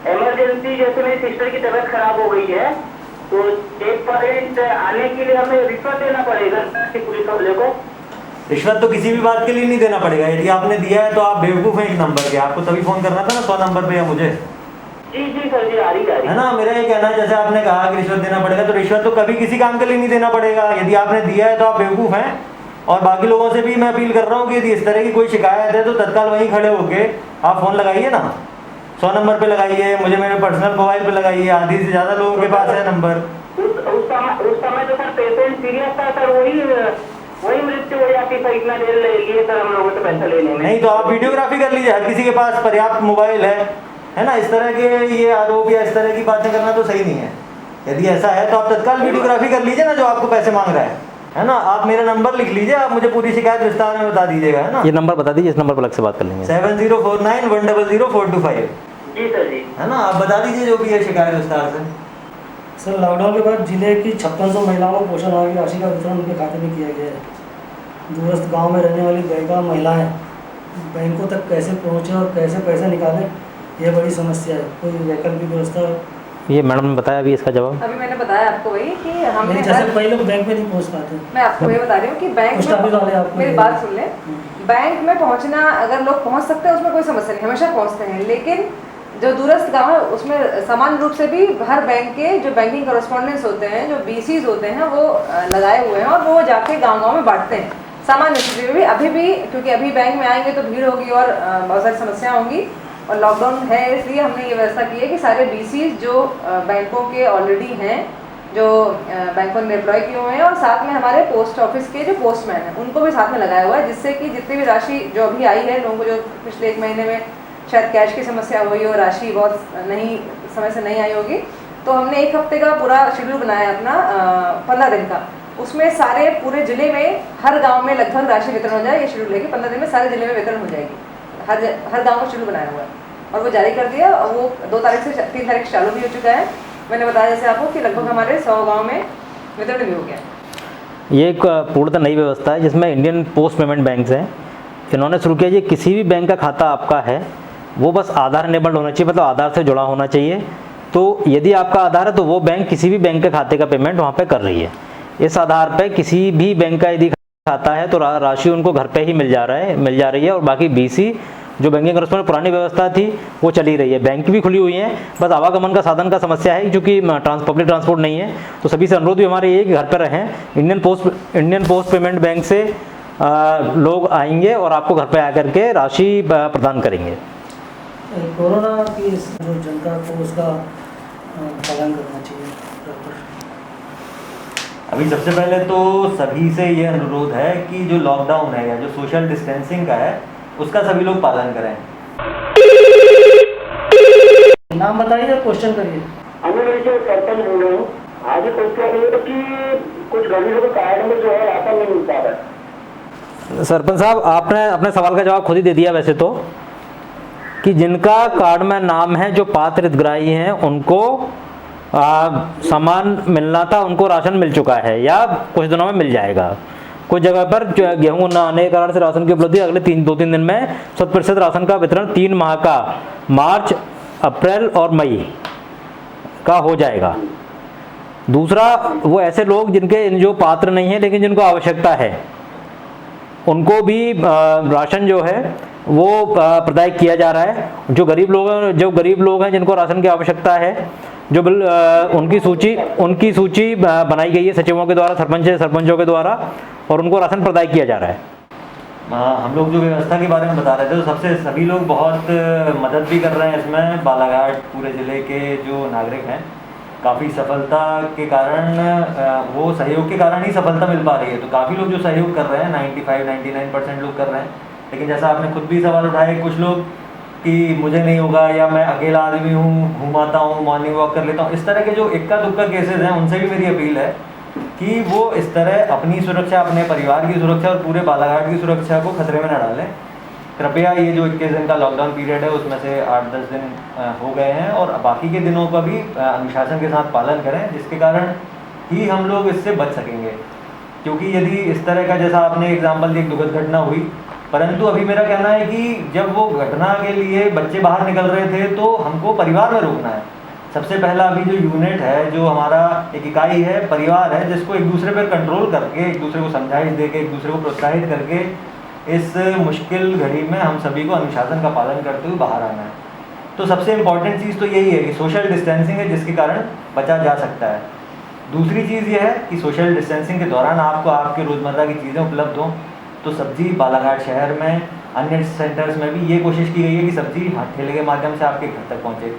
S2: इमरजेंसी जैसे मेरी सिस्टर की तबीयत खराब हो गई है तो चेक पॉइंट आने के लिए हमें रिश्वत देना पड़ेगा पुलिस वाले को?
S4: रिश्वत तो किसी भी बात के लिए नहीं देना पड़ेगा। यदि आपने दिया है तो आप बेवकूफ़ हैं एक नंबर के, आपको तभी फ़ोन करना था ना 100 नंबर पे या मुझे।
S2: जी सर जी, आ रही
S4: है ना। मेरा ये कहना है, जैसे आपने कहा कि रिश्वत देना पड़ेगा, तो रिश्वत तो कभी किसी काम के लिए नहीं देना पड़ेगा। यदि आपने दिया है तो आप बेवकूफ़ हैं। और बाकी लोगों से भी मैं अपील कर रहा हूँ कि यदि इस तरह की कोई शिकायत है तो तत्काल वहीं खड़े होके आप फ़ोन लगाइए ना, 100 नंबर पे लगाइए, मुझे मेरे पर्सनल मोबाइल पे लगाइए, आधी से ज़्यादा लोगों के पास है नंबर।
S2: उस समय तो सर पेशेंट सीरियस था सर, वही मृत्यु हो जाती सर, इतना देर लिए सर हम लोगों से पैसा लेने में।
S4: नहीं तो आप वीडियोग्राफी कर लीजिए, हर किसी के पास पर्याप्त मोबाइल है ना। इस तरह के ये आरोप या इस तरह की बातें करना तो सही नहीं है। यदि ऐसा है तो आप तत्काल वीडियोग्राफी कर लीजिए ना, जो आपको पैसे मांग रहा है ना। आप मेरा नंबर लिख लीजिए, आप मुझे पूरी शिकायत विस्तार में बता दीजिएगा, है ना।
S3: ये नंबर बता दीजिए, इस नंबर पर अलग से बात कर लेंगे।
S4: 7049 100 425।
S5: जी सर जी।
S4: है ना, आप बता दीजिए जो भी है शिकायत विस्तार से।
S1: सर, लॉकडाउन के बाद जिले की 5600 महिलाओं को पोषण आहार की राशि का वितरण उनके खाते में किया गया है। दूरस्थ गांव में रहने वाली बेघर महिलाएं बैंकों तक कैसे पहुंचे और कैसे पैसे निकालें, यह बड़ी समस्या है। कोई वैकल्पिक व्यवस्था?
S3: ये मैडम ने बताया अभी इसका जवाब।
S7: अभी मैंने बताया आपको वही कि हमने
S1: नहीं, जैसे कई लोग बैंक में नहीं पहुंच पाते।
S7: मैं आपको ये बता रही हूँ कि बैंक
S1: पोस्ट ऑफिस वाले आपको
S7: मेरी बात सुन लें। बैंक में पहुंचना, अगर लोग पहुंच सकते हैं उसमें कोई समस्या नहीं, हमेशा पहुंचते हैं। लेकिन जो दूरस्थ गांव है उसमें सामान्य रूप से भी हर बैंक के जो बैंकिंग कॉरेस्पॉन्डेंट्स होते हैं, जो BCs होते हैं, वो लगाए हुए हैं और वो जाके गाँव में बांटते हैं। सामान्य स्थिति में भी अभी भी, क्योंकि अभी बैंक में आएंगे तो भीड़ होगी और बहुत सारी समस्या होंगी, और लॉकडाउन है इसलिए हमने ये व्यवस्था की है कि सारे BCs जो बैंकों के ऑलरेडी हैं, जो बैंकों ने एम्प्लॉय किए हुए हैं, और साथ में हमारे पोस्ट ऑफिस के जो पोस्टमैन हैं उनको भी साथ में लगाया हुआ है, जिससे कि जितनी भी राशि जो अभी आई है लोगों को, जो पिछले 1 महीने में शायद कैश की समस्या हुई और राशि बहुत नहीं समय से नहीं आई होगी, तो हमने 1 हफ्ते का पूरा शेड्यूल बनाया अपना 15 दिन का। उसमें सारे पूरे जिले में हर गांव में लगभग राशि वितरण हो जाए, ये शेड्यूल है कि 15 दिन में सारे जिले में वितरण हो जाएगी। हर गांव का शेड्यूल बनाया हुआ है और वो जारी कर दिया, और वो 2 तारीख से 3 तारीख चालू भी हो चुका है। मैंने बताया जैसे आपको कि लगभग हमारे 100 गाँव में वितरण भी हो गया।
S3: ये एक पूर्णतः नई व्यवस्था है जिसमें इंडियन पोस्ट पेमेंट बैंक हैं, इन्होंने शुरू किया। ये किसी भी बैंक का खाता आपका है वो बस आधार इनेबल्ड होना चाहिए, मतलब आधार से जुड़ा होना चाहिए। तो यदि आपका आधार है तो वो बैंक किसी भी बैंक के खाते का पेमेंट वहाँ पे कर रही है। इस आधार पे किसी भी बैंक का यदि खाता है तो राशि उनको घर पे ही मिल जा रही है। और बाकी BC जो बैंकिंग कॉरेस्पॉन्डेंट पुरानी व्यवस्था थी वो चली रही है। बैंक भी खुली हुई हैं, बस आवागमन का साधन का समस्या है क्योंकि पब्लिक ट्रांसपोर्ट नहीं है। तो सभी से अनुरोध भी हमारे ये कि घर पर रहें। इंडियन पोस्ट पेमेंट बैंक से लोग आएंगे और आपको घर पे आकर के राशि प्रदान करेंगे।
S1: कोरोना की जो जनता को उसका पालन करना चाहिए प्रॉपर।
S4: अभी सबसे पहले तो सभी से ये अनुरोध है कि जो लॉकडाउन है या जो सोशल डिस्टेंसिंग का है उसका सभी लोग पालन करें।
S1: नाम बताइए, क्वेश्चन करिए।
S6: अभी जो सरपंच बोल रहे हूँ, आज क्वेश्चन ये कि कुछ गरीबों के कार्ड में जो है राशन नहीं मिल पा रहा है।
S3: सरपंच साहब, आपने अपने सवाल का जवाब खुद ही दे दिया वैसे तो, कि जिनका कार्ड में नाम है, जो पात्र हितग्राही हैं, उनको सामान मिलना था, उनको राशन मिल चुका है या कुछ दिनों में मिल जाएगा। कुछ जगह पर गेहूं न आने के कारण से राशन की उपलब्धि अगले 2-3 दिन में 100% राशन का वितरण 3 माह का, मार्च, अप्रैल और मई का हो जाएगा। दूसरा, वो ऐसे लोग जिनके जो पात्र नहीं है लेकिन जिनको आवश्यकता है, उनको भी राशन जो है वो प्रदाय किया जा रहा है। जो गरीब लोग हैं जिनको राशन की आवश्यकता है, जो उनकी सूची बनाई गई है सचिवों के द्वारा, सरपंचों के द्वारा, और उनको राशन प्रदाय किया जा रहा है।
S4: हम लोग जो व्यवस्था के बारे में बता रहे थे तो सभी लोग बहुत मदद भी कर रहे हैं इसमें। बालाघाट पूरे ज़िले के जो नागरिक हैं काफ़ी सफलता के कारण, वो सहयोग के कारण ही सफलता मिल पा रही है। तो काफ़ी लोग जो सहयोग कर रहे हैं 95-99% लोग कर रहे हैं। लेकिन जैसा आपने खुद भी सवाल उठाए, कुछ लोग कि मुझे नहीं होगा या मैं अकेला आदमी हूँ, घूमाता हूँ, मॉर्निंग वॉक कर लेता हूँ, इस तरह के जो इक्का दुक्का केसेस हैं उनसे भी मेरी अपील है कि वो इस तरह अपनी सुरक्षा, अपने परिवार की सुरक्षा और पूरे बालाघाट की सुरक्षा को खतरे में न डालें। कृपया ये जो 21 दिन का लॉकडाउन पीरियड है उसमें से 8-10 दिन हो गए हैं और बाकी के दिनों का भी अनुशासन के साथ पालन करें, जिसके कारण ही हम लोग इससे बच सकेंगे। क्योंकि यदि इस तरह का, जैसा आपने एग्जाम्पल दी, एक दुखद घटना हुई, परंतु अभी मेरा कहना है कि जब वो घटना के लिए बच्चे बाहर निकल रहे थे तो हमको परिवार में रोकना है। सबसे पहला अभी जो यूनिट है, जो हमारा एक इकाई है, परिवार है, जिसको एक दूसरे पर कंट्रोल करके, एक दूसरे को समझाइश देके, एक दूसरे को प्रोत्साहित करके इस मुश्किल घड़ी में हम सभी को अनुशासन का पालन करते हुए बाहर आना है। तो सबसे इम्पॉर्टेंट चीज़ तो यही है कि सोशल डिस्टेंसिंग है, जिसके कारण बचा जा सकता है। दूसरी चीज़ ये है कि सोशल डिस्टेंसिंग के दौरान आपको आपके रोज़मर्रा की चीज़ें उपलब्ध हों। तो सब्जी बालाघाट शहर में, अन्य सेंटर्स में भी ये कोशिश की गई है कि सब्जी ठेले के माध्यम से आपके घर तक पहुँचे।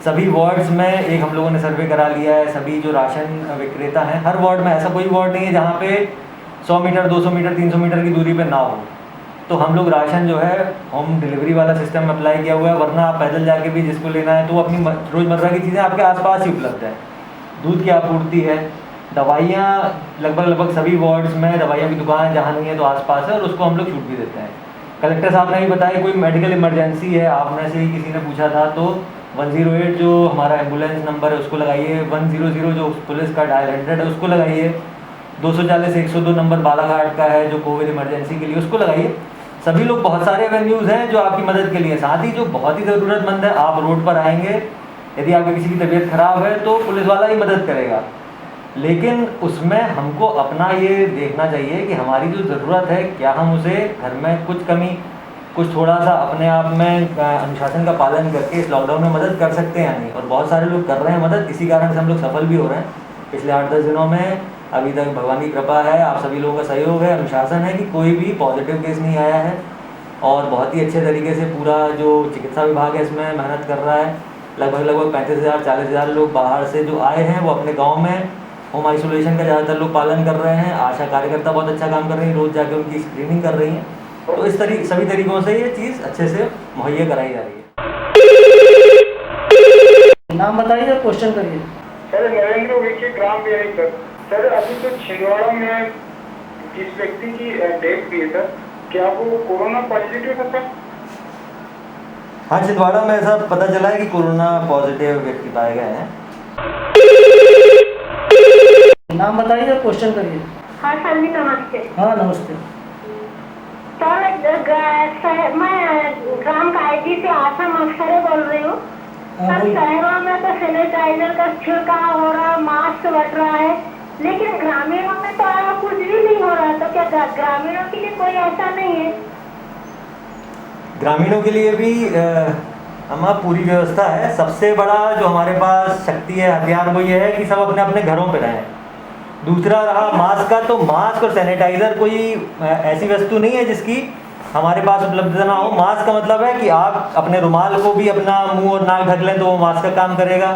S4: सभी वार्ड्स में एक हम लोगों ने सर्वे करा लिया है। सभी जो राशन विक्रेता हैं, हर वार्ड में, ऐसा कोई वार्ड नहीं है जहाँ पे 100 मीटर, 200 मीटर, 300 मीटर की दूरी पे ना हो। तो हम लोग राशन जो है होम डिलीवरी वाला सिस्टम अप्लाई किया हुआ है, वरना आप पैदल जाके भी जिसको लेना है तो अपनी रोज़मर्रा की चीज़ें आपके आसपास ही उपलब्ध है। दूध की आपूर्ति है, दवाइयाँ लगभग सभी वार्ड्स में दवाइयों की दुकान जहाँ नहीं है तो आसपास है, और उसको हम लोग छूट भी देते हैं। कलेक्टर साहब ने भी बताया कोई मेडिकल इमरजेंसी है, आप में से ही किसी ने पूछा था, तो 108 जो हमारा एम्बुलेंस नंबर है उसको लगाइए, 100 जो पुलिस का डायल 100 है उसको लगाइए, 240 102 नंबर बालाघाट का है जो कोविड इमरजेंसी के लिए उसको लगाइए। सभी लोग, बहुत सारे एवेन्यूज़ हैं जो आपकी मदद के लिए। साथ ही जो बहुत ही ज़रूरतमंद है, आप रोड पर आएंगे, यदि आपकी किसी की तबीयत ख़राब है तो पुलिस वाला ही मदद करेगा, लेकिन उसमें हमको अपना ये देखना चाहिए कि हमारी जो ज़रूरत है क्या हम उसे घर में कुछ कमी, कुछ थोड़ा सा अपने आप में अनुशासन का पालन करके इस लॉकडाउन में मदद कर सकते हैं या नहीं। और बहुत सारे लोग कर रहे हैं मदद, इसी कारण से हम लोग सफल भी हो रहे हैं। पिछले 8-10 दिनों में अभी तक भगवान की कृपा है, आप सभी लोगों का सहयोग है, अनुशासन है कि कोई भी पॉजिटिव केस नहीं आया है। और बहुत ही अच्छे तरीके से पूरा जो चिकित्सा विभाग है इसमें मेहनत कर रहा है। लगभग 35,000 40,000 लोग बाहर से जो आए हैं वो अपने गाँव में होम आइसोलेशन का ज़्यादातर लोग पालन कर रहे हैं। आशा कार्यकर्ता बहुत अच्छा काम कर रही हैं, रोज़ जाके उनकी स्क्रीनिंग कर रही हैं। तो इस सभी तरीक़ों से ये चीज़ अच्छे से मुहैया कराई जा रही है।
S1: नाम बताइए, क्वेश्चन करिए।
S8: सर नरेंद्र विकी ग्राम बिहारी सर। सर अभी तो छिंदवाड़ा में जिस व्यक्ति की डेथ हुई है सर, क्या वो कोरोना पॉजिटिव है सर?
S4: हाँ, छिंदवाड़ा में ऐसा पता चला है कि कोरोना पॉजिटिव व्यक्ति पाए गए हैं।
S1: नाम बताइए, क्वेश्चन करिए।
S9: हाँ सर जी नमस्ते।
S1: हाँ नमस्ते।
S9: सर मैं ग्राम कायदी से आशा मक्सरे बोल रही हूँ। सर शहरों में तो सैनिटाइजर का छिड़काव हो रहा, मास्क बट रहा है, लेकिन ग्रामीणों में तो कुछ भी नहीं हो रहा। तो क्या ग्रामीणों के लिए कोई ऐसा नहीं है?
S4: ग्रामीणों के लिए भी हमारा पूरी व्यवस्था है। सबसे बड़ा जो हमारे पास शक्ति है, हथियार, वो ये है कि सब अपने अपने घरों पे रहें। दूसरा रहा मास्क का, तो मास्क और सैनिटाइज़र कोई ऐसी वस्तु नहीं है जिसकी हमारे पास उपलब्धता ना हो। मास्क का मतलब है कि आप अपने रुमाल को भी अपना मुंह और नाक ढक लें तो वो मास्क का काम करेगा,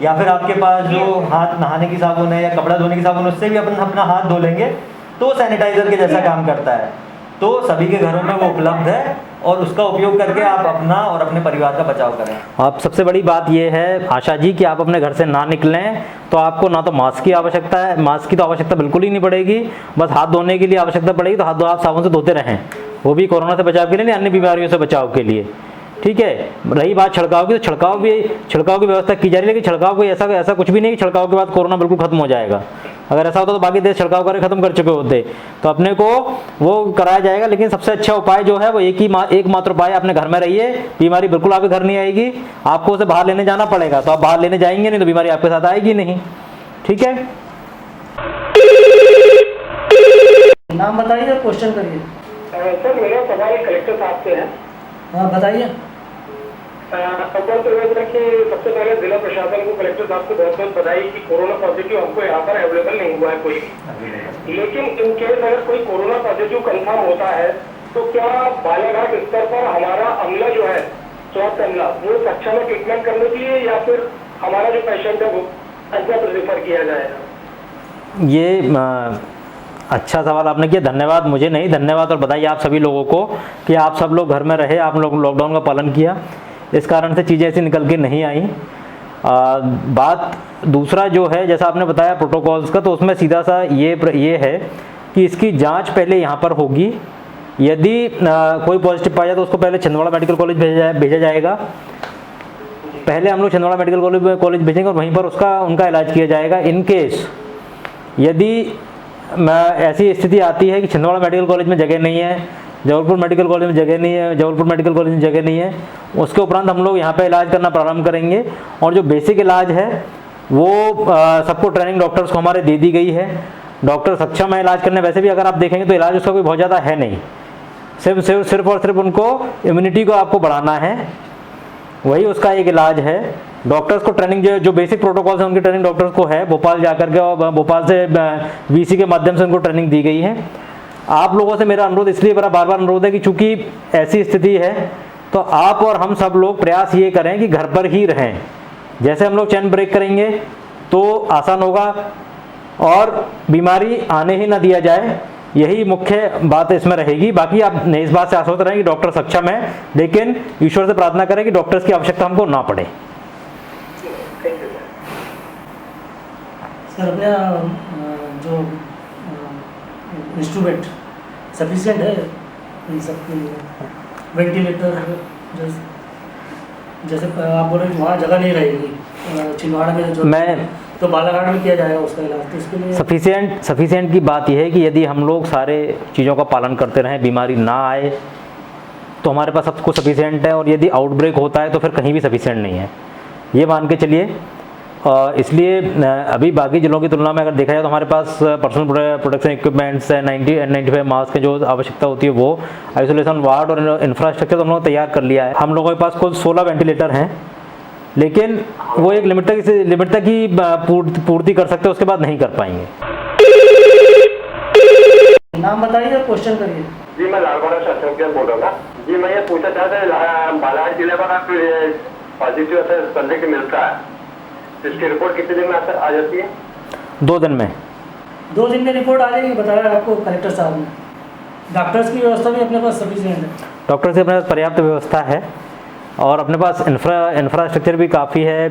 S4: या फिर आपके पास जो हाथ नहाने की साबुन है या कपड़ा धोने की साबुन, उससे भी अपना हाथ धो लेंगे तो सैनिटाइज़र के जैसा काम करता है। तो सभी के घरों में वो उपलब्ध है और उसका उपयोग करके आप अपना और अपने परिवार का बचाव करें।
S3: आप सबसे बड़ी बात ये है आशा जी कि आप अपने घर से ना निकलें तो आपको ना तो मास्क की आवश्यकता है, मास्क की तो आवश्यकता बिल्कुल ही नहीं पड़ेगी, बस हाथ धोने के लिए आवश्यकता पड़ेगी तो हाथ धो आप साबुन से धोते रहें, वो भी कोरोना से बचाव के लिए नहीं, अन्य बीमारियों से बचाव के लिए। ठीक है। रही बात छिड़काव की, तो छिड़काव की व्यवस्था की जा रही है, लेकिन छिड़काव कोई ऐसा कुछ भी नहीं कि छिड़काव के बाद कोरोना बिल्कुल खत्म हो जाएगा। अगर ऐसा होता तो बाकी देश छिड़काव करके खत्म कर चुके होते। तो अपने को वो कराया जाएगा, लेकिन सबसे अच्छा उपाय जो है वो एकमात्र उपाय, अपने घर में रहिए, बीमारी बिल्कुल आपके घर नहीं आएगी। आपको उसे बाहर लेने जाना पड़ेगा तो आप बाहर लेने जाएंगे नहीं तो बीमारी आपके साथ आएगी नहीं। ठीक है।
S1: नाम बताइए, क्वेश्चन करिए।
S8: सर मेरा सवाल कलेक्टर साहब से है।
S1: हाँ बताइए।
S8: अव्वल तो यह कि सबसे पहले जिला प्रशासन को कलेक्टर साहब को बहुत बहुत बधाई कि कोरोना पॉजिटिव हमको यहाँ पर अवेलेबल नहीं हुआ है कोई। लेकिन इन केस अगर कोई कोरोना पॉजिटिव कंफर्म होता है तो क्या बालाघाट स्तर पर हमारा अमला जो है, स्वास्थ्य अमला, वो सक्षम में ट्रीटमेंट करने के लिए या फिर हमारा जो पेशेंट है वो अन्यत्र रेफर किया जाएगा?
S3: ये अच्छा सवाल आपने किया, धन्यवाद। मुझे नहीं, धन्यवाद और बधाई आप सभी लोगों को कि आप सब लोग घर में रहे, आप लोग लॉकडाउन का पालन किया, इस कारण से चीज़ें ऐसी निकल के नहीं आई। बात दूसरा जो है, जैसा आपने बताया प्रोटोकॉल्स का, तो उसमें सीधा सा ये है कि इसकी जांच पहले यहाँ पर होगी। यदि कोई पॉजिटिव पाया तो उसको पहले छिंदवाड़ा मेडिकल कॉलेज भेजा जाएगा। पहले हम लोग छिंदवाड़ा मेडिकल कॉलेज भेजेंगे और वहीं पर उनका इलाज किया जाएगा। इन केस यदि ऐसी स्थिति आती है कि छिंदवाड़ा मेडिकल कॉलेज में जगह नहीं है, जबलपुर मेडिकल कॉलेज में जगह नहीं है, जबलपुर मेडिकल कॉलेज में जगह नहीं है, उसके उपरांत हम लोग यहाँ पे इलाज करना प्रारंभ करेंगे। और जो बेसिक इलाज है वो सबको ट्रेनिंग डॉक्टर्स को हमारे दे दी गई है। डॉक्टर सक्षम है इलाज करने। वैसे भी अगर आप देखेंगे तो इलाज उसका कोई बहुत ज़्यादा है नहीं, सिर्फ और सिर्फ उनको इम्यूनिटी को आपको बढ़ाना है, वही उसका एक इलाज है। डॉक्टर्स को ट्रेनिंग जो बेसिक प्रोटोकॉल्स हैं उनकी ट्रेनिंग डॉक्टर्स को है, भोपाल जाकर के, और भोपाल से वीसी के माध्यम से उनको ट्रेनिंग दी गई है। आप लोगों से मेरा अनुरोध इसलिए मेरा बार बार अनुरोध है कि चूंकि ऐसी स्थिति है तो आप और हम सब लोग प्रयास ये करें कि घर पर ही रहें। जैसे हम लोग चैन ब्रेक करेंगे तो आसान होगा और बीमारी आने ही ना दिया जाए, यही मुख्य बात इसमें रहेगी। बाकी आप इस बात से आश्वस्त रहें कि डॉक्टर सक्षम है, लेकिन ईश्वर से प्रार्थना करें कि डॉक्टर्स की आवश्यकता हमको ना पड़े।
S1: सर अपना जो इंस्ट्रूमेंट सफिशिएंट है इन सब के लिए वेंटिलेटर जैसे आप बोल रहे हैं वहाँ जगह नहीं रहेगी छिंदवाड़ा में जो
S3: मैं
S1: तो बालाघाट में किया जाएगा उसका इलाज, तो इसके लिए
S3: सफिशिएंट की बात यह है कि यदि हम लोग सारे चीज़ों का पालन करते रहें, बीमारी ना आए, तो हमारे पास सब कुछ सफिशिएंट है। और यदि आउटब्रेक होता है तो फिर कहीं भी सफिशिएंट नहीं है, ये मान के चलिए। इसलिए अभी बाकी जिलों की तुलना में अगर देखा जाए तो हमारे पास पर्सनल प्रोटेक्शन इक्विपमेंट्स है, 90 N95 मास्क है, जो आवश्यकता होती है वो, आइसोलेशन वार्ड और इंफ्रास्ट्रक्चर तो हम लोग तैयार कर लिया है। हम लोगों के पास कुल 16 वेंटिलेटर हैं, लेकिन वो एक लिमिट तक ही पूर्ति कर सकते हैं, उसके बाद नहीं कर पाएंगे।
S1: नाम बताइए, क्वेश्चन करिए।
S8: जी मैं लालगोड़ा से अशोक जैन बोल रहा था जी। मैं ये पूछना चाहता हूँ बालाघाट जिले का पॉजिटिव असर संदेह के मिलता है, इसकी रिपोर्ट कितने दिन में आ जाती है?
S3: 2 दिन में।
S1: 2 दिन में रिपोर्ट आ जाएगी, बताया आपको कलेक्टर साहब ने। डॉक्टर्स की व्यवस्था भी अपने पास सफिशिएंट है,
S3: डॉक्टर्स की अपने पास पर्याप्त व्यवस्था है और अपने पास इंफ्रास्ट्रक्चर भी काफ़ी है,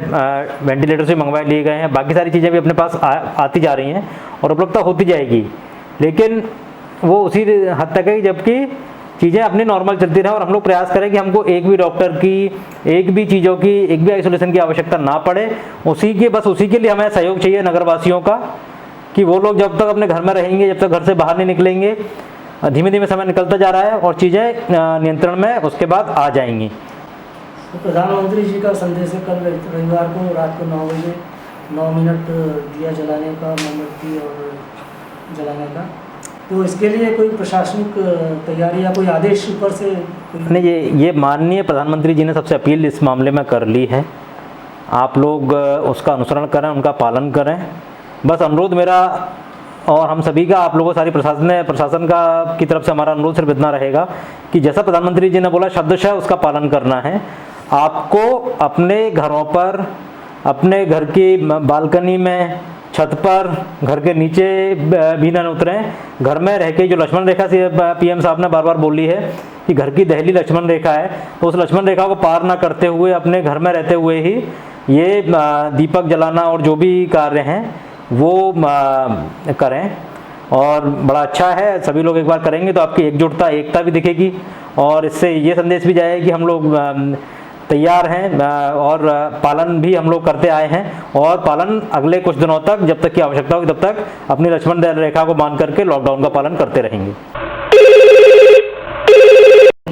S3: वेंटिलेटर्स भी मंगवा लिए गए हैं, बाकी सारी चीज़ें भी अपने पास आती जा रही हैं और उपलब्धता होती जाएगी। लेकिन वो उसी हद तक है जबकि चीज़ें अपनी नॉर्मल चलती रहे और हम लोग प्रयास करें कि हमको एक भी डॉक्टर की, एक भी चीज़ों की, एक भी आइसोलेशन की आवश्यकता ना पड़े। उसी के लिए हमें सहयोग चाहिए नगरवासियों का, कि वो लोग जब तक अपने घर में रहेंगे, जब तक घर से बाहर नहीं निकलेंगे, धीमे धीमे समय निकलता जा रहा है और चीज़ें नियंत्रण में उसके बाद आ जाएंगी।
S1: तो प्रधानमंत्री जी का संदेश है कल रविवार को रात को 9 बजे 9 मिनट दिया जलाने का, मोमबत्ती और जलाने का, तो इसके लिए कोई प्रशासनिक तैयारी या कोई आदेश ऊपर से?
S3: नहीं, ये माननीय प्रधानमंत्री जी ने सबसे अपील इस मामले में कर ली है। आप लोग उसका अनुसरण करें, उनका पालन करें। बस अनुरोध मेरा और हम सभी का, आप लोगों सारी प्रशासन का की तरफ से हमारा अनुरोध सिर्फ इतना रहेगा कि जैसा प्रधानमंत्री जी ने बोला शब्दशः उसका पालन करना है। आपको अपने घरों पर, अपने घर की बालकनी में, छत पर, घर के नीचे भी न उतरें। घर में रह के, जो लक्ष्मण रेखा से PM साहब ने बार बार बोली है कि घर की दहली लक्ष्मण रेखा है, तो उस लक्ष्मण रेखा को पार ना करते हुए अपने घर में रहते हुए ही ये दीपक जलाना और जो भी कार्य हैं वो करें। और बड़ा अच्छा है, सभी लोग एक बार करेंगे तो आपकी एकजुटता, एकता भी दिखेगी और इससे ये संदेश भी जाएगा कि हम लोग तैयार हैं और पालन भी हम लोग करते आए हैं और पालन अगले कुछ दिनों तक, जब तक की आवश्यकता होगी तब तक अपनी लक्ष्मण रेखा को बांध करके लॉकडाउन का पालन करते रहेंगे।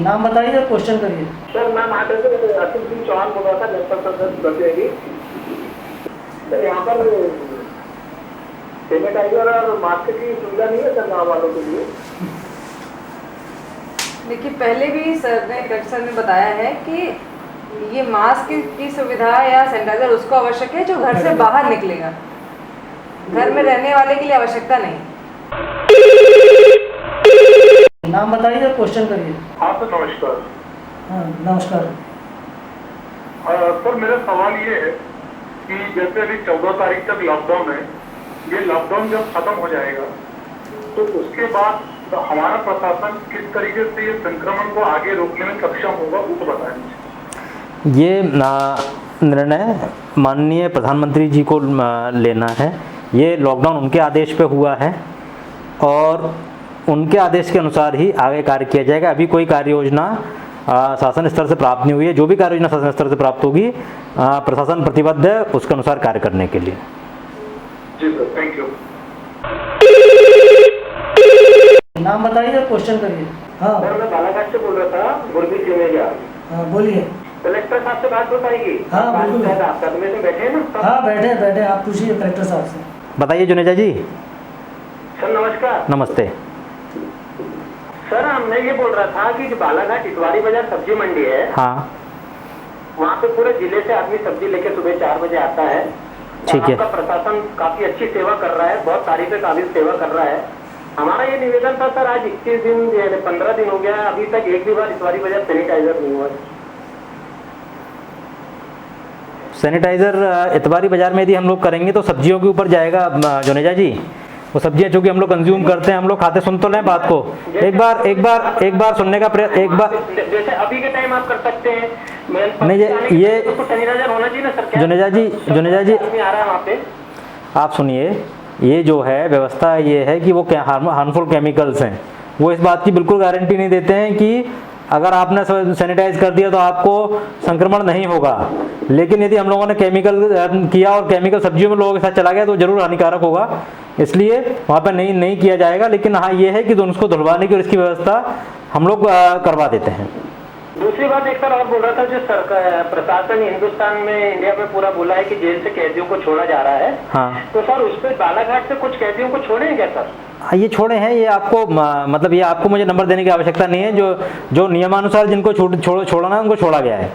S1: नाम बताइए, क्वेश्चन करिए।
S8: सर मैं महाराष्ट्र से अतुल सिंह चौहान बोल रहा था, सर यहाँ पर सैनिटाइजर और मास्क की सुविधा नहीं है सर गाँव वालों के लिए?
S7: देखिए, पहले भी कलेक्टर सर ने बताया है कि ये मास्क की सुविधा या सैनिटाइजर उसको आवश्यक है जो घर से बाहर निकलेगा, घर में रहने वाले के लिए आवश्यकता नहीं।
S1: नाम बताइए, क्वेश्चन करिए।
S8: हाँ सर नमस्कार।
S1: हाँ नमस्कार।
S8: सर मेरा सवाल ये है कि जैसे अभी 14 तारीख तक लॉकडाउन है, ये लॉकडाउन जब खत्म हो जाएगा तो उसके बाद तो हमारा प्रशासन किस तरीके से ये संक्रमण को आगे रोकने में सक्षम होगा, वो तो बताएं मुझे।
S3: ये निर्णय माननीय प्रधानमंत्री जी को लेना है। ये लॉकडाउन उनके आदेश पे हुआ है और उनके आदेश के अनुसार ही आगे कार्य किया जाएगा। अभी कोई कार्य योजना शासन स्तर से प्राप्त नहीं हुई है। जो भी कार्य योजना शासन स्तर से प्राप्त होगी, प्रशासन प्रतिबद्ध है उसके अनुसार कार्य करने के लिए।
S8: जी सर, थैंक यू।
S1: नाम बताइए, क्वेश्चन करिए। हाँ
S8: सर मैं बालाघाट से बोल रहा था, गुरमीत जुनेजा।
S1: हाँ बोलिए।
S8: कलेक्टर साहब से बात हो पाएगी?
S1: हाँ बिल्कुल।
S8: आपका तो में बैठे हैं ना?
S1: हाँ बैठे, आप पूछिए कलेक्टर साहब से।
S3: बताइए जुनेजा जी।
S8: सर नमस्कार।
S3: नमस्ते
S8: सर, मैं ये बोल रहा था कि जो बालाघाट इतवारी बाजार सब्जी मंडी है,
S3: हाँ,
S8: वहाँ पे पूरे जिले से आदमी सब्जी लेके सुबह 4 बजे आता है।
S3: ठीक है।
S8: आपका प्रशासन काफी अच्छी सेवा कर रहा है, बहुत तारीफ काबिल सेवा कर रहा है। हमारा ये निवेदन था सर, आज 21 दिन 15 दिन हो गया है, अभी तक एक भी बार इतवारी बाजार सैनिटाइजर नहीं हुआ।
S3: सैनिटाइज़र इतवारी बाज़ार में यदि हम लोग करेंगे तो सब्जियों के ऊपर जाएगा जुनेजा जी। वो सब्जियां जो कि हम लोग कंज्यूम करते हैं, हम लोग खाते, सुन तो लें बात को। एक बार सुनने का प्रयास, एक बार
S8: जैसे अभी के टाइम आप कर सकते हैं।
S3: नहीं ये
S8: सैनिटाइजर होना चाहिए ना सर।
S3: जुनेजा जी
S8: आ रहा है वहाँ पे,
S3: आप सुनिए। ये जो है व्यवस्था ये है कि वो हार्मफुल केमिकल्स हैं, वो इस बात की बिल्कुल गारंटी नहीं देते हैं कि अगर आपने सैनिटाइज कर दिया तो आपको संक्रमण नहीं होगा, लेकिन यदि हम लोगों ने केमिकल किया और केमिकल सब्जियों में लोगों के साथ चला गया तो जरूर हानिकारक होगा, इसलिए वहाँ पर नहीं किया जाएगा। लेकिन हाँ ये है कि उसको धुलवाने की और इसकी व्यवस्था हम लोग करवा देते हैं।
S10: दूसरी बात एक सर और बोल रहा था, जो सरकार प्रशासन हिंदुस्तान में इंडिया में पूरा बोला है कि जेल से कैदियों को छोड़ा जा रहा है,
S3: हाँ
S10: तो सर उस पर बालाघाट से कुछ कैदियों को छोड़े हैं क्या सर?
S3: ये छोड़े हैं, ये आपको मतलब ये आपको मुझे नंबर देने की आवश्यकता नहीं है, जो नियमानुसार जिनको छोड़ना है उनको छोड़ा गया है।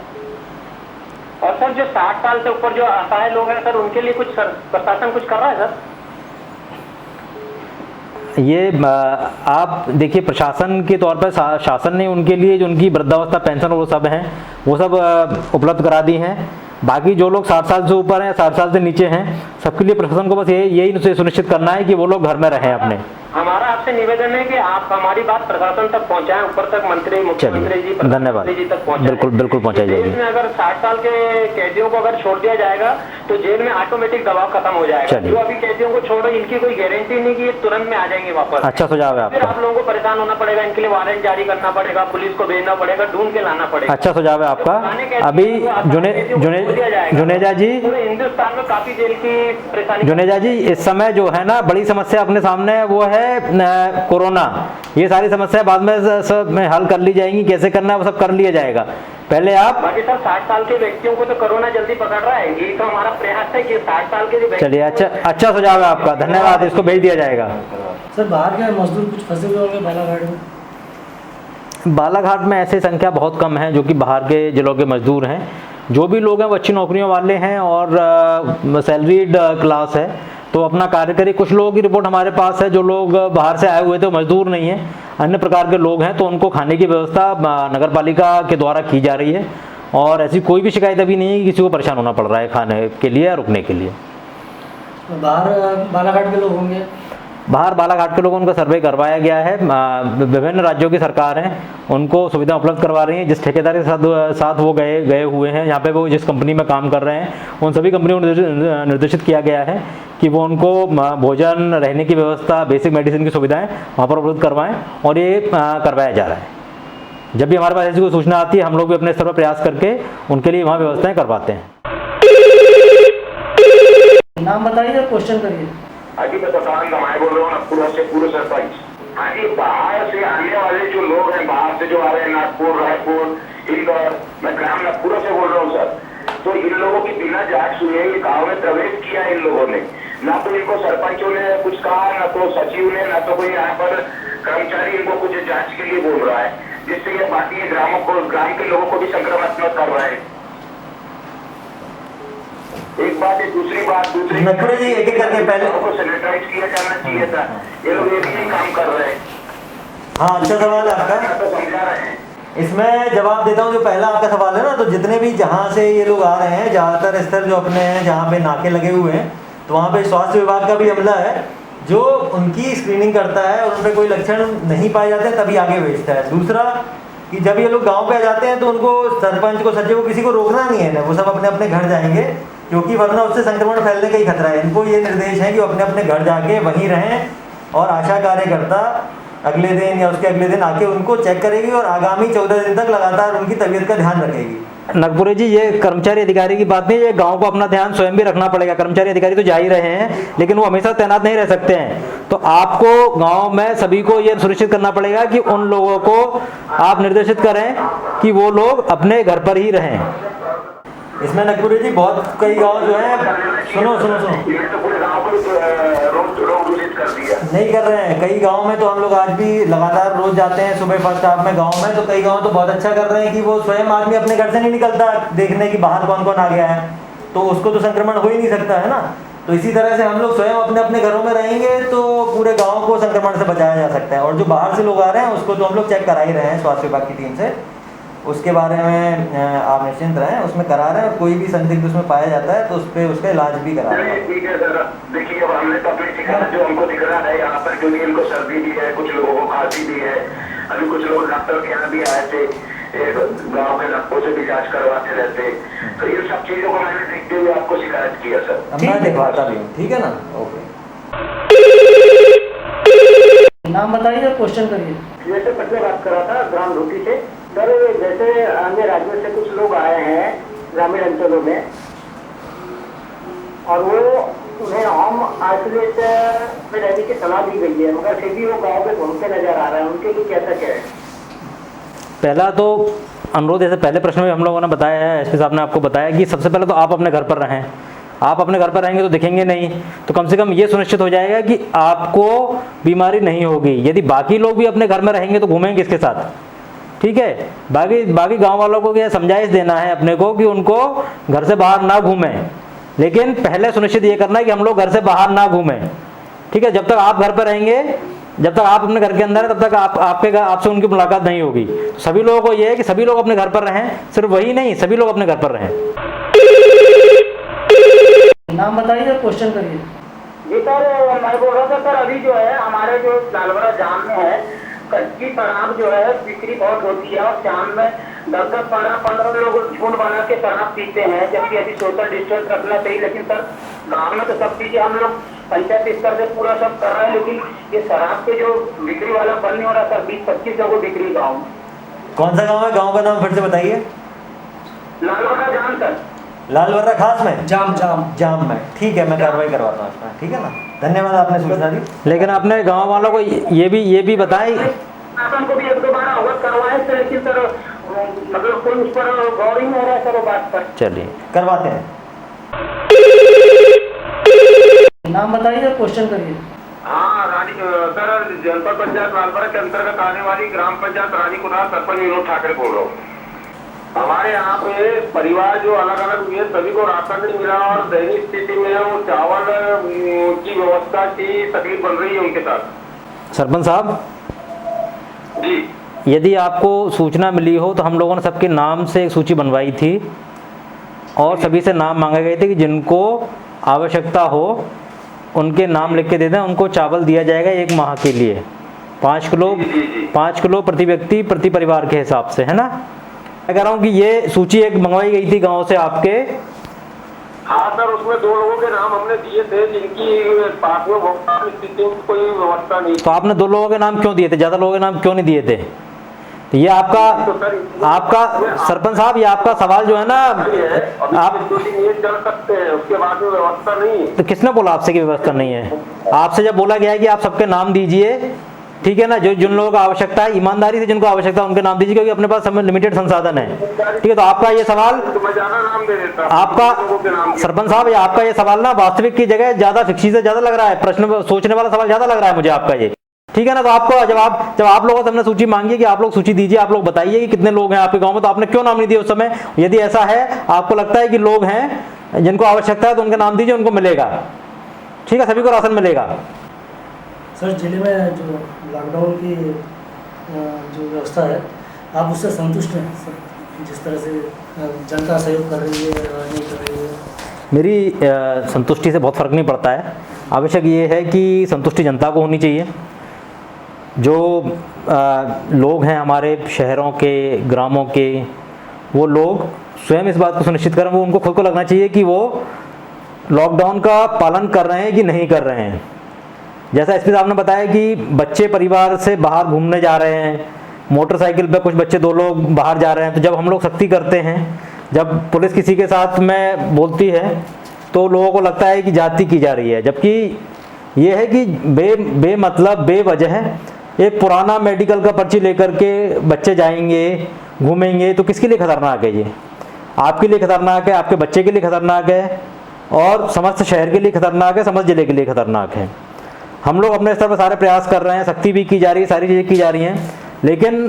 S10: और सर जो 60 साल से ऊपर जो असहाय लोग हैं सर, उनके लिए कुछ प्रशासन कुछ कर रहा है सर?
S3: ये आप देखिए, प्रशासन के तौर पर शासन ने उनके लिए जो उनकी वृद्धावस्था पेंशन वो सब हैं, वो सब उपलब्ध करा दी हैं। बाकी जो लोग 60 साल से ऊपर हैं, 60 साल से नीचे हैं, सबके लिए प्रशासन को बस यही सुनिश्चित करना है कि वो लोग घर में रहें अपने।
S10: हमारा आपसे निवेदन है कि आप हमारी बात प्रशासन तक पहुंचाएं, ऊपर तक मंत्री, मुख्यमंत्री जी,
S3: धन्यवाद
S10: जी तक पहुंचाएं।
S3: बिल्कुल पहुंचाई जाएगी।
S10: जेल में अगर 60 साल के कैदियों को अगर छोड़ दिया जाएगा तो जेल में ऑटोमेटिक दबाव खत्म हो जाएगा। जो अभी कैदियों को छोड़ो, इनकी कोई गारंटी नहीं कि ये तुरंत में आ जाएंगे वापस।
S3: अच्छा सुझाव है
S10: फिर
S3: आपका।
S10: आप लोगों को परेशान होना पड़ेगा, इनके लिए वारंट जारी करना पड़ेगा, पुलिस को भेजना पड़ेगा, ढूंढ के लाना पड़ेगा।
S3: अच्छा सुझाव है आपका। अभी जुनेजा जी,
S10: पूरे हिंदुस्तान में काफी जेल की परेशानी।
S3: जुनेजा जी, इस समय जो है ना बड़ी समस्या अपने सामने है, वो है कोरोना। ये सारी समस्या बाद में सब में हल कर ली जाएंगी, कैसे करना है वो सब कर लिया जाएगा। पहले आप
S10: बाकी सर 60 साल के व्यक्तियों को तो कोरोना जल्दी पकड़ रहा है, ये तो हमारा प्रयास है कि 60 साल के जो
S3: चलिए, अच्छा सुझाव है आपका, धन्यवाद, इसको भेज दिया जाएगा।
S1: सर बाहर के मजदूर कुछ फंसे हुए होंगे बालाघाट में?
S3: बालाघाट में ऐसी संख्या बहुत कम है जो कि बाहर के जिलों के मजदूर हैं। जो भी लोग हैं वो अच्छी नौकरियों वाले हैं और सैलरीड क्लास है, तो अपना कार्य करें। कुछ लोगों की रिपोर्ट हमारे पास है, जो लोग बाहर से आए हुए थे, मजदूर नहीं हैं, अन्य प्रकार के लोग हैं, तो उनको खाने की व्यवस्था नगर पालिका के द्वारा की जा रही है और ऐसी कोई भी शिकायत अभी नहीं है कि किसी को परेशान होना पड़ रहा है खाने के लिए या रुकने के लिए।
S1: बाहर बालाघाट के लोग होंगे?
S3: बाहर बालाघाट के लोगों का सर्वे करवाया गया है। विभिन्न राज्यों की सरकार हैं, उनको सुविधा उपलब्ध करवा रही हैं। जिस ठेकेदार के साथ वो गए हुए हैं, यहाँ पे वो जिस कंपनी में काम कर रहे हैं, उन सभी कंपनियों को निर्देशित किया गया है कि वो उनको भोजन, रहने की व्यवस्था, बेसिक मेडिसिन की सुविधाएं वहाँ पर उपलब्ध करवाएं, और ये करवाया जा रहा है। जब भी हमारे पास ऐसी कोई सूचना आती है, हम लोग भी अपने स्तर पर प्रयास करके उनके लिए वहाँ व्यवस्थाएं करवाते हैं।
S1: नाम बताइए, क्वेश्चन करिए।
S5: हाँ जी, मैं सतान कमाए बोल रहा हूँ, नागपुर से पूर्व सरपंच। हाँ जी, बाहर से आने वाले जो लोग हैं, बाहर से जो आ रहे हैं, नागपुर, रायपुर, इंदौर, मैं ग्राम नागपुर से बोल रहा हूँ सर। तो इन लोगों की बिना जांच सुने गांव में प्रवेश किया इन लोगों ने, ना तो इनको सरपंचों ने कुछ कहा, ना तो सचिव ने, ना तो कोई यहाँ पर कर्मचारी इनको कुछ जांच के लिए बोल रहा है, जिससे ये बाकी ग्राम के लोगों को भी संक्रमित कर रहा है। एक बात है, दूसरी बात
S4: नखरे जी एक एक करके पहले
S5: को सैनिटाइज किया जाना चाहिए था, ये लोग ये भी नहीं काम कर रहे हैं।
S4: हाँ, अच्छा सवाल है आपका,
S5: तो समझा रहे हैं।
S4: इसमें जवाब देता हूँ। जो पहला आपका सवाल है ना, तो जितने भी जहाँ से ये लोग आ रहे हैं, ज़्यादातर स्थल जो अपने हैं जहाँ पे नाके लगे हुए हैं, तो वहाँ पे स्वास्थ्य विभाग का भी अमला है जो उनकी स्क्रीनिंग करता है और उन पर कोई लक्षण नहीं पाए जाते तभी आगे भेजता है। दूसरा कि जब ये लोग गाँव पे आ जाते हैं तो उनको सरपंच को, सचिव को, किसी को रोकना नहीं है ना, वो सब अपने अपने घर जाएंगे, क्योंकि वरना उससे संक्रमण फैलने का ही खतरा है। इनको ये निर्देश है कि वो अपने अपने घर जाके वहीं रहें और आशा कार्यकर्ता अगले दिन या उसके अगले दिन आके उनको चेक करेगी और आगामी 14 दिन तक लगातार उनकी तबीयत का ध्यान रखेगी।
S3: नागपुर जी, ये कर्मचारी अधिकारी की बात नहीं, ये गांव को अपना ध्यान स्वयं भी रखना पड़ेगा। कर्मचारी अधिकारी तो जा ही रहे हैं, लेकिन वो हमेशा तैनात नहीं रह सकते हैं, तो आपको गांव में सभी को ये सुनिश्चित करना पड़ेगा कि उन लोगों को आप निर्देशित करें कि वो लोग अपने घर पर ही रहें।
S4: इसमें नागपुर जी बहुत कई गांव जो है, सुनो नहीं कर रहे हैं। कई गांव में तो हम लोग आज भी लगातार रोज जाते हैं सुबह फर्स्ट हाफ में गांव में, तो कई गांव तो बहुत अच्छा कर रहे हैं कि वो स्वयं आदमी अपने घर से नहीं निकलता देखने की बाहर कौन कौन आ गया है, तो उसको तो संक्रमण हो ही नहीं सकता है ना। तो इसी तरह से हम लोग स्वयं अपने अपने घरों में रहेंगे तो पूरे गाँव को संक्रमण से बचाया जा सकता है। और जो बाहर से लोग आ रहे हैं उसको तो हम लोग चेक करा ही रहे हैं स्वास्थ्य विभाग की टीम से, उसके बारे में आप निश्चिंत रहें, उसमें करा रहे हैं। कोई भी संदिग्ध उसमें पाया जाता है तो उस पर उसका इलाज भी करा रहे हैं।
S5: ठीक है सर, देखिए अब हमने तो अपनी शिकायत जो हमको दिख रहा है यहाँ पर, क्योंकि इनको सर्दी भी है, कुछ लोगों को खांसी भी है, अभी कुछ लोग डॉक्टर के यहाँ भी आए थे, गाँव के डॉक्टरों से भी जाँच करवाते रहते, तो इन सब चीजों को मैंने देखते हुए आपको शिकायत किया सर।
S4: मैं दिखवाता भी हूँ, ठीक है ना, ओके।
S1: नाम बताइए और क्वेश्चन करिए।
S6: जैसे पटना बात कर रहा था ग्राम ढूटी से सर, जैसे अन्य राज्यों से कुछ लोग आए हैं ग्रामीण अंचलों में और वो उन्हें होम आइसोलेट में रहने की सलाह दी गई है, मगर फिर भी वो गाँव में घूमते नजर आ रहे हैं, उनके लिए कैसा क्या है?
S3: पहला तो अनुरोध, जैसे पहले प्रश्न में हम लोगों ने बताया है, एसपी साहब ने आपको बताया कि सबसे पहले तो आप अपने घर पर रहें। आप अपने घर पर रहेंगे तो दिखेंगे नहीं, तो कम से कम ये सुनिश्चित हो जाएगा कि आपको बीमारी नहीं होगी। यदि बाकी लोग भी अपने घर में रहेंगे तो घूमेंगे किसके साथ? ठीक है, बाकी गांव वालों को यह समझाइश देना है अपने को कि उनको घर से बाहर ना घूमें, लेकिन पहले सुनिश्चित ये करना है कि हम लोग घर से बाहर ना घूमें। ठीक है, जब तक आप घर पर रहेंगे, जब तक आप अपने घर के अंदर है, तब तक आपसे उनकी मुलाकात नहीं होगी। तो सभी लोगों को ये है कि सभी लोग अपने घर पर रहें, सिर्फ वही नहीं, सभी लोग अपने घर पर रहें।
S1: नाम बताइए और क्वेश्चन करिए।
S6: जी सर, मैं बोल रहा था सर, अभी जो है हमारे जो लालबरा जाम में है कच्ची शराब जो है बिक्री बहुत होती है और शाम में 10-10, 12-15 लोग झुंड बना के शराब पीते हैं, जबकि अभी सोशल डिस्टेंस रखना चाहिए। लेकिन सर गाँव में तो सब चीजें हम लोग पंचायत स्तर से पूरा सब कर रहे हैं, लेकिन ये शराब के जो बिक्री वाला बंद नहीं हो रहा सर। 20-25 लोगों बिक्री गाँव में।
S4: कौन सा गांव है? गांव का नाम फिर से बताइए।
S6: लालबरा जाम सर।
S4: लालवर्रा खास में?
S1: जाम
S4: में। ठीक है, मैं कार्रवाई करवाता हूँ इसमें। ठीक है ना, धन्यवाद, आपने सूचना दी।
S3: लेकिन अपने गांव वालों को ये भी बताएं,
S6: को भी 1-2 बार अवगत करवाए थे, लेकिन सर मतलब कोई उस पर गौर ही नहीं हो रहा है सर वो बात पर।
S3: चलिए
S4: करवाते हैं।
S1: नाम बताइए और क्वेश्चन करिए।
S2: हाँ रानी सर, जनपद पंचायत लालबरा के अंतर्गत आने वाली ग्राम पंचायत रानी कुनार सरपंच विनोद ठाकरे बोल रहा हूँ। हमारे यहाँ पे परिवार जो अलग अलग हुए सभी को राशन नहीं मिला और दैनिक स्थिति में वो चावल की व्यवस्था की तकलीफ बन रही है उनके साथ।
S3: सरपंच साहब
S2: जी,
S3: यदि आपको सूचना मिली हो तो हम लोगों ने सबके नाम से एक सूची बनवाई थी और सभी से नाम मांगे गए थे कि जिनको आवश्यकता हो उनके नाम लिख के दे दें। उनको चावल दिया जाएगा 1 माह के लिए, 5 किलो प्रति व्यक्ति प्रति परिवार के हिसाब से, है ना। मैं कह रहा हूँ कि ये सूची एक मंगवाई गई थी गांव से आपके।
S2: हाँ सर, उसमें 2 लोगों के नाम हमने दिए थे जिनकी पास में स्थिति में कोई व्यवस्था नहीं।
S3: तो आपने 2 लोगों के नाम क्यों दिए थे? ज़्यादा लोगों के नाम क्यों नहीं दिए थे? तो ये आपका सरपंच साहब, ये आपका सवाल जो है ना, आप
S2: चल सकते हैं, उसके बाद में व्यवस्था नहीं है।
S3: तो किसने बोला आपसे कि व्यवस्था नहीं है? आपसे जब बोला गया है कि आप सबके नाम दीजिए, ठीक है ना, जो जिन लोगों को आवश्यकता है, ईमानदारी से जिनको आवश्यकता है उनके नाम दीजिए, क्योंकि अपने पास समय लिमिटेड संसाधन है। ठीक है, तो आपका ये सवाल, आपका सरपंच साहब, ये आपका ये सवाल ना वास्तविक की जगह ज्यादा फिक्सी से ज्यादा लग रहा है, प्रश्न सोचने वाला सवाल ज्यादा लग रहा है मुझे आपका ये। ठीक है ना, तो आपको जब आप लोगों से हमने सूची मांगी है कि आप लोग सूची दीजिए, आप लोग बताइए कि कितने लोग हैं आपके गाँव में, तो आपने क्यों नाम नहीं दिया उस समय? यदि ऐसा है, आपको लगता है कि लोग हैं जिनको आवश्यकता है, तो उनका नाम दीजिए, उनको मिलेगा। ठीक है, सभी को राशन मिलेगा।
S1: सर, जिले में जो लॉकडाउन की जो व्यवस्था है, आप उससे संतुष्ट हैं सर? जिस तरह से जनता सहयोग कर रही है, नहीं कर रही है?
S3: मेरी संतुष्टि से बहुत फ़र्क नहीं पड़ता है। आवश्यक ये है कि संतुष्टि जनता को होनी चाहिए। जो लोग हैं हमारे शहरों के, ग्रामों के, वो लोग स्वयं इस बात को सुनिश्चित करें, वो उनको खुद को लगना चाहिए कि वो लॉकडाउन का पालन कर रहे हैं कि नहीं कर रहे हैं। जैसा एसपी साहब ने बताया कि बच्चे परिवार से बाहर घूमने जा रहे हैं, मोटरसाइकिल पे कुछ बच्चे 2 लोग बाहर जा रहे हैं, तो जब हम लोग सख्ती करते हैं, जब पुलिस किसी के साथ में बोलती है, तो लोगों को लगता है कि जाति की जा रही है। जबकि ये है कि बेमतलब बेवजह एक पुराना मेडिकल का पर्ची लेकर के बच्चे जाएंगे, घूमेंगे, तो किसके लिए खतरनाक है? ये आपके लिए खतरनाक है, आपके बच्चे के लिए खतरनाक है, और समस्त शहर के लिए खतरनाक है, समस्त जिले के लिए खतरनाक है। हम लोग अपने स्तर पर सारे प्रयास कर रहे हैं, सख्ती भी की जा रही है, सारी चीज़ें की जा रही हैं, लेकिन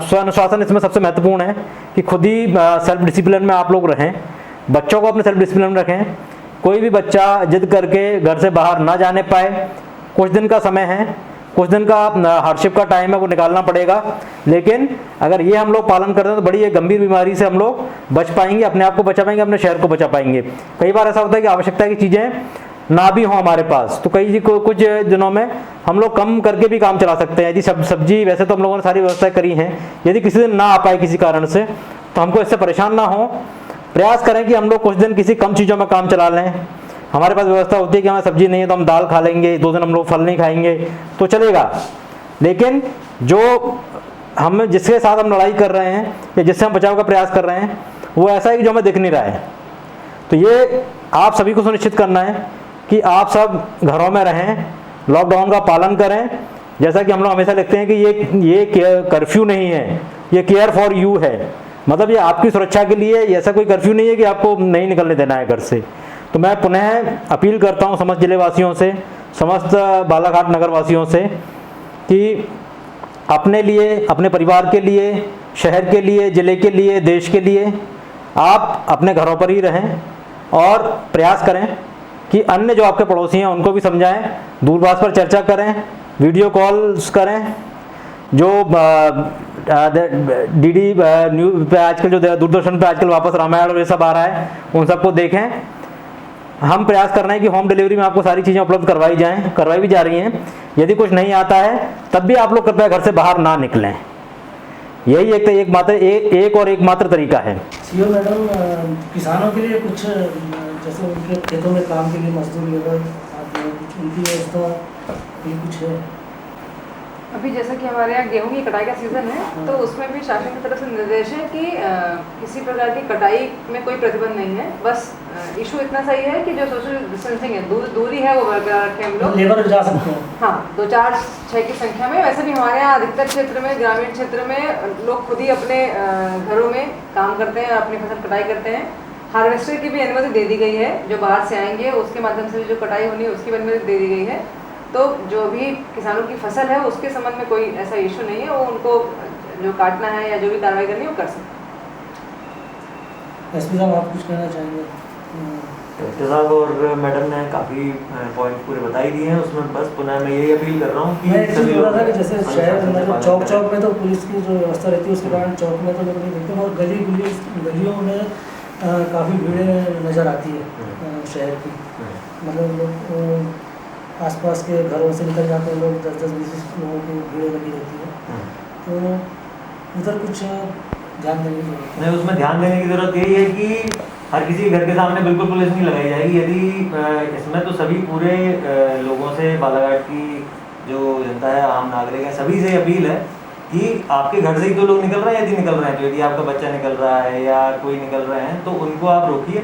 S3: स्व अनुशासन इसमें सबसे महत्वपूर्ण है कि खुद ही सेल्फ डिसिप्लिन में आप लोग रहें, बच्चों को अपने सेल्फ डिसिप्लिन में रखें। कोई भी बच्चा जिद करके घर से बाहर ना जाने पाए। कुछ दिन का समय है, कुछ दिन का हार्डशिप का टाइम है, वो निकालना पड़ेगा, लेकिन अगर ये हम लोग पालन करते हैं तो बड़ी एक गंभीर बीमारी से हम लोग बच पाएंगे, अपने आप को बचा पाएंगे, अपने शहर को बचा पाएंगे। कई बार ऐसा होता है कि आवश्यकता की चीज़ें ना भी हो हमारे पास, तो कुछ दिनों में हम लोग कम करके भी काम चला सकते हैं। यदि सब्जी, वैसे तो हम लोगों ने सारी व्यवस्था करी है, यदि किसी दिन ना आ पाए किसी कारण से, तो हमको इससे परेशान ना हो, प्रयास करें कि हम लोग कुछ दिन किसी कम चीज़ों में काम चला लें। हमारे पास व्यवस्था होती है कि हमें सब्जी नहीं है तो हम दाल खा लेंगे, 2 दिन हम लोग फल नहीं खाएंगे तो चलेगा। लेकिन जो हम जिसके साथ हम लड़ाई कर रहे हैं या जिससे हम बचाव का प्रयास कर रहे हैं वो ऐसा है कि जो हमें दिख नहीं रहा है। तो ये आप सभी को सुनिश्चित करना है कि आप सब घरों में रहें, लॉकडाउन का पालन करें। जैसा कि हम लोग हमेशा लिखते हैं कि ये कर्फ्यू नहीं है, ये केयर फॉर यू है, मतलब ये आपकी सुरक्षा के लिए। ऐसा कोई कर्फ्यू नहीं है कि आपको नहीं निकलने देना है घर से। तो मैं पुनः अपील करता हूँ समस्त जिले वासियों से, समस्त बालाघाट नगर वासियों से कि अपने लिए, अपने परिवार के लिए, शहर के लिए, ज़िले के लिए, देश के लिए आप अपने घरों पर ही रहें और प्रयास करें कि अन्य जो आपके पड़ोसी हैं उनको भी समझाएं, दूरभाष पर चर्चा करें, वीडियो कॉल्स करें। जो डीडी न्यूज़ पे आजकल, जो दूरदर्शन पे आजकल वापस रामायण और ये सब आ रहा है, उन सबको देखें। हम प्रयास कर रहे हैं कि होम डिलीवरी में आपको सारी चीज़ें उपलब्ध करवाई जाएं, करवाई भी जा रही हैं। यदि कुछ नहीं आता है तब भी आप लोग कृपया घर से बाहर ना निकलें। यही एकमात्र तरीका है।
S1: सीओ मैडम, किसानों के लिए कुछ जैसे उनके खेतों में काम के लिए मजदूर लेबर आते हैं, कुछ उनकी व्यवस्था ये कुछ है?
S7: अभी जैसा कि हमारे यहाँ गेहूं की कटाई का सीजन है, तो उसमें भी शासन की तरफ से निर्देश है कि किसी प्रकार की कटाई में कोई प्रतिबंध नहीं है। बस इशू इतना सही है कि जो सोशल डिस्टेंसिंग है, दूरी है, वो बरकरार रखें हम लोग।
S1: लेबर जा सकते हैं,
S7: हाँ, 2, 4, 6 की संख्या में। वैसे भी हमारे यहाँ अधिकतर क्षेत्र में, ग्रामीण क्षेत्र में लोग खुद ही अपने घरों में काम करते हैं, अपनी फसल कटाई करते हैं। हार्वेस्टर की भी अनुमति दे दी गई है, जो बाहर से आएंगे उसके माध्यम से जो कटाई होनी है उसकी भी अनुमति दे दी गई है। तो जो भी किसानों की फसल है उसके संबंध में कोई ऐसा इशू नहीं है, वो उनको जो काटना है या जो भी कार्रवाई करनी है वो कर सकते हैं।
S1: एसपी साहब, आप कुछ कहना चाहेंगे?
S4: कलेक्टर साहब और मैडम ने काफ़ी पॉइंट पूरे बता ही दिए हैं। उसमें बस पुनः मैं यही अपील कर रहा हूँ कि
S1: मैं बोल रहा था कि जैसे शहर में चौक में तो पुलिस की जो व्यवस्था रहती है उसके कारण चौक में तो लोग नहीं देखते, और गलियों में काफ़ी भीड़ें नज़र आती है शहर की। मतलब लोग आसपास के घरों से निकल जाते हैं, लोग 10-20 लोगों की भीड़ लगी रहती है, तो उधर कुछ ध्यान देने की जरूरत है।
S4: नहीं, उसमें ध्यान देने की ज़रूरत यही है कि हर किसी घर के सामने बिल्कुल पुलिस नहीं लगाई जाएगी। यदि इसमें तो सभी पूरे लोगों से, बालाघाट की जो जनता है, आम नागरिक है, सभी से अपील है कि आपके घर से ही तो लोग निकल रहे हैं। यदि निकल रहे हैं तो यदि आपका बच्चा निकल रहा है या कोई निकल रहे हैं तो उनको आप रोकिए,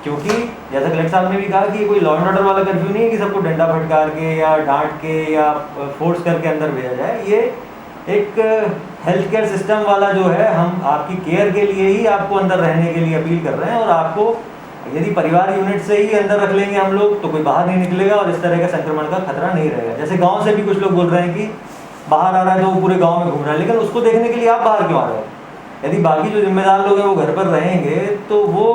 S4: क्योंकि जैसा कलेक्टर साहब ने भी कहा कि कोई लॉ एंड ऑर्डर वाला कर्फ्यू नहीं है कि सबको डंडा फटकार के या डांट के या फोर्स करके अंदर भेजा जाए। ये एक हेल्थ केयर सिस्टम वाला जो है, हम आपकी केयर के लिए ही आपको अंदर रहने के लिए अपील कर रहे हैं। और आपको यदि परिवार यूनिट से ही अंदर रख लेंगे हम लोग तो कोई बाहर नहीं निकलेगा और इस तरह का संक्रमण का खतरा नहीं रहेगा। जैसे गाँव से भी कुछ लोग बोल रहे हैं कि बाहर आ रहा है तो वो पूरे गाँव में घूम रहा है, लेकिन उसको देखने के लिए आप बाहर क्यों आ रहे हो? यदि बाकी जो जिम्मेदार लोग हैं वो घर पर रहेंगे तो वो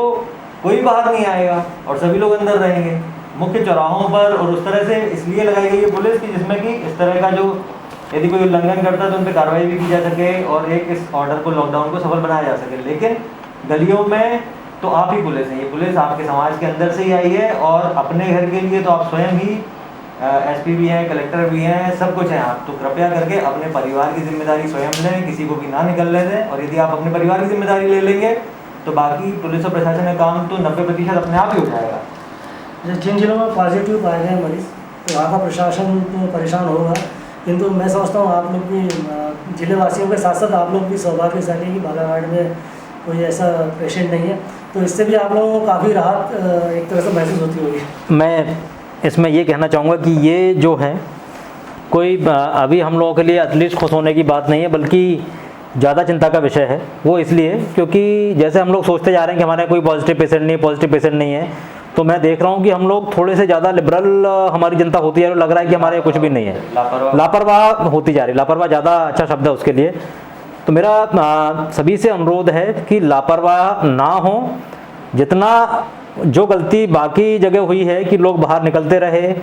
S4: कोई बाहर नहीं आएगा और सभी लोग अंदर रहेंगे। मुख्य चौराहों पर और उस तरह से इसलिए लगाई गई है पुलिस की जिसमें कि इस तरह का जो यदि कोई उल्लंघन करता है तो उन पर कार्रवाई भी की जा सके और एक इस ऑर्डर को, लॉकडाउन को सफल बनाया जा सके। लेकिन गलियों में तो आप ही पुलिस हैं, ये पुलिस आपके समाज के अंदर से ही आई है और अपने घर के लिए तो आप स्वयं ही एसपी भी हैं, कलेक्टर भी हैं, सब कुछ हैं आप। तो कृपया करके अपने परिवार की जिम्मेदारी स्वयं लें, किसी को भी ना निकलने दें। और यदि आप अपने परिवार की जिम्मेदारी ले लेंगे तो बाकी पुलिस और प्रशासन का काम तो 90% अपने आप ही हो जाएगा।
S1: जिन जिलों में पॉजिटिव पाए गए मरीज तो वहाँ का प्रशासन तो परेशान होगा, किंतु मैं समझता हूँ आप लोग भी, जिले वासियों के साथ साथ आप लोग भी सौभाग्यशाली कि बालाघाट में कोई ऐसा पेशेंट नहीं है, तो इससे भी आप लोगों को काफ़ी राहत एक तरह से महसूस होती होगी।
S3: मैं इसमें ये कहना चाहूँगा कि ये जो है कोई अभी हम लोगों के लिए एटलीस्ट खुश होने की बात नहीं है, बल्कि ज़्यादा चिंता का विषय है। वो इसलिए क्योंकि जैसे हम लोग सोचते जा रहे हैं कि हमारे कोई पॉजिटिव पेशेंट नहीं है, तो मैं देख रहा हूँ कि हम लोग थोड़े से ज़्यादा लिबरल हमारी जनता होती है, लग रहा है कि हमारे कुछ भी नहीं है, लापरवाह होती जा रही। लापरवाह ज़्यादा अच्छा शब्द है उसके लिए। तो मेरा सभी से अनुरोध है कि लापरवाह ना हो। जितना जो गलती बाकी जगह हुई है कि लोग बाहर निकलते रहे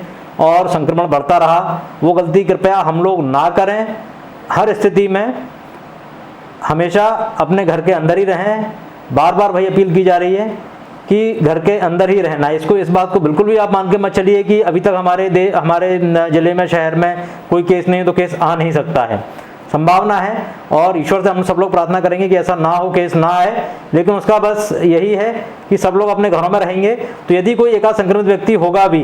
S3: और संक्रमण बढ़ता रहा, वो गलती कृपया हम लोग ना करें। हर स्थिति में हमेशा अपने घर के अंदर ही रहें। बार बार भाई अपील की जा रही है कि घर के अंदर ही रहना। इस बात को बिल्कुल भी आप मान के मत चलिए कि अभी तक हमारे ज़िले में, शहर में कोई केस नहीं है तो केस आ नहीं सकता है। संभावना है और ईश्वर से हम सब लोग प्रार्थना करेंगे कि ऐसा ना हो, केस ना आए। लेकिन उसका बस यही है कि सब लोग अपने घरों में रहेंगे, तो यदि कोई एकाध संक्रमित व्यक्ति होगा भी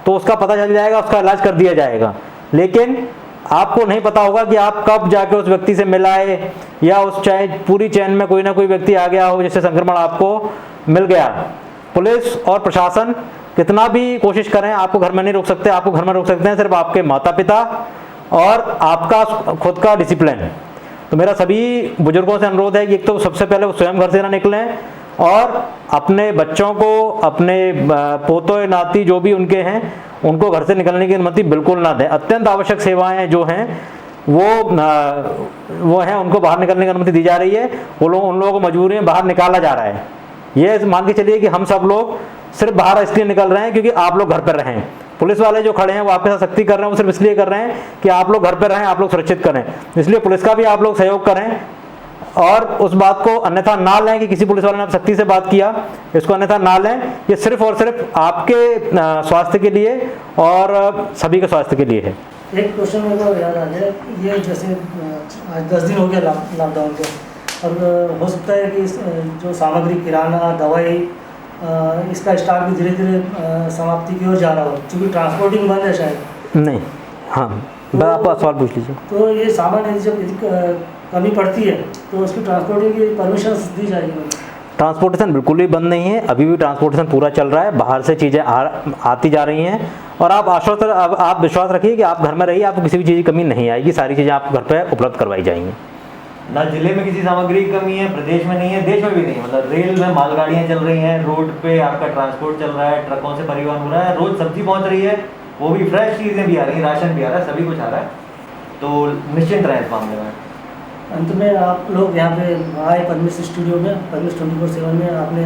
S3: तो उसका पता चल जाएगा, उसका इलाज कर दिया जाएगा। लेकिन आपको नहीं पता होगा कि आप कब जाके उस व्यक्ति से मिलाए, या उस पूरी चेन में कोई ना कोई व्यक्ति आ गया हो जिससे संक्रमण आपको मिल गया। पुलिस और प्रशासन कितना भी कोशिश करें आपको घर में नहीं रोक सकते। आपको घर में रोक सकते हैं सिर्फ आपके माता पिता और आपका खुद का डिसिप्लिन। तो मेरा सभी बुजुर्गों से अनुरोध है कि एक तो सबसे पहले वो स्वयं घर से ना निकलें और अपने बच्चों को, अपने पोतों नाती जो भी उनके हैं, उनको घर से निकलने की अनुमति बिल्कुल ना दें। अत्यंत आवश्यक सेवाएं जो हैं वो हैं, उनको बाहर निकलने की अनुमति दी जा रही है। उन लोगों को मजबूरी में बाहर निकाला जा रहा है। ये मान के चलिए कि हम सब लोग सिर्फ बाहर इसलिए निकल रहे हैं क्योंकि आप लोग घर पर रहें। पुलिस वाले जो खड़े हैं वो आपके साथ सख्ती कर रहे हैं, वो सिर्फ इसलिए कर रहे हैं कि आप लोग घर पर रहें, आप लोग सुरक्षित करें। इसलिए पुलिस का भी आप लोग सहयोग करें और उस बात को अन्यथा ना लें कि किसी पुलिस वाले ने आप सख्ती से बात किया, इसको अन्यथा ना लें। ये सिर्फ और सिर्फ आपके स्वास्थ्य के लिए और सभी के स्वास्थ्य के लिए है।
S1: एक क्वेश्चन मेरे को याद आ गया, ये जैसे आज 10 दिन हो गया लॉकडाउन के, और हो सकता है कि जो सामग्री, किराना, दवाई, इसका स्टॉक भी धीरे धीरे समाप्ति की ओर जा रहा हो, क्योंकि ट्रांसपोर्टिंग बंद है शायद।
S3: नहीं, हाँ, आप सवाल पूछ लीजिए।
S1: तो ये सामान जब कमी पड़ती है तो उसकी ट्रांसपोर्टिंग की परमिशन दी जाएगी?
S3: ट्रांसपोर्टेशन बिल्कुल भी बंद नहीं है, अभी भी ट्रांसपोर्टेशन पूरा चल रहा है। बाहर से चीज़ें आती जा रही हैं और आप विश्वास रखिए कि आप घर में रहिए, आपको किसी भी चीज़ की कमी नहीं आएगी। सारी चीज़ें आपको घर पे उपलब्ध करवाई जाएंगी।
S4: ना जिले में किसी सामग्री की कमी है, प्रदेश में नहीं है, देश में भी नहीं। मतलब रेल में मालगाड़ियाँ चल रही हैं, रोड पे आपका ट्रांसपोर्ट चल रहा है, ट्रकों से परिवहन हो रहा है, रोज सब्जी पहुँच रही है, वो भी फ्रेश चीज़ें भी आ रही हैं, राशन भी आ रहा है, सभी कुछ आ रहा है। तो निश्चिंत रहें इस मामले में।
S1: अंत में आप लोग यहाँ पे आए पद्मिश स्टूडियो में, पद्मिश 24/7 में, आपने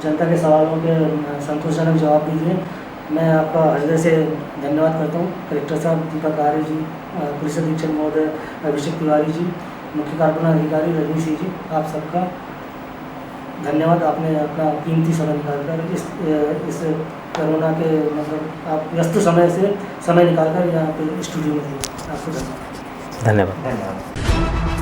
S1: जनता के सवालों के संतोषजनक जवाब भी दिए। मैं आपका हृदय से धन्यवाद करता हूँ। कलेक्टर साहब दीपक आर्य जी, पुलिस अधीक्षक महोदय अभिषेक तिवारी जी, मुख्य कार्यपालन अधिकारी रजनी सिंह जी, आप सबका धन्यवाद। आपने अपना कीमती समय निकालकर इस कोरोना के मतलब आप व्यस्त समय से समय निकालकर यहाँ पे स्टूडियो में थे। आपको धन्यवाद।
S3: धन्यवाद।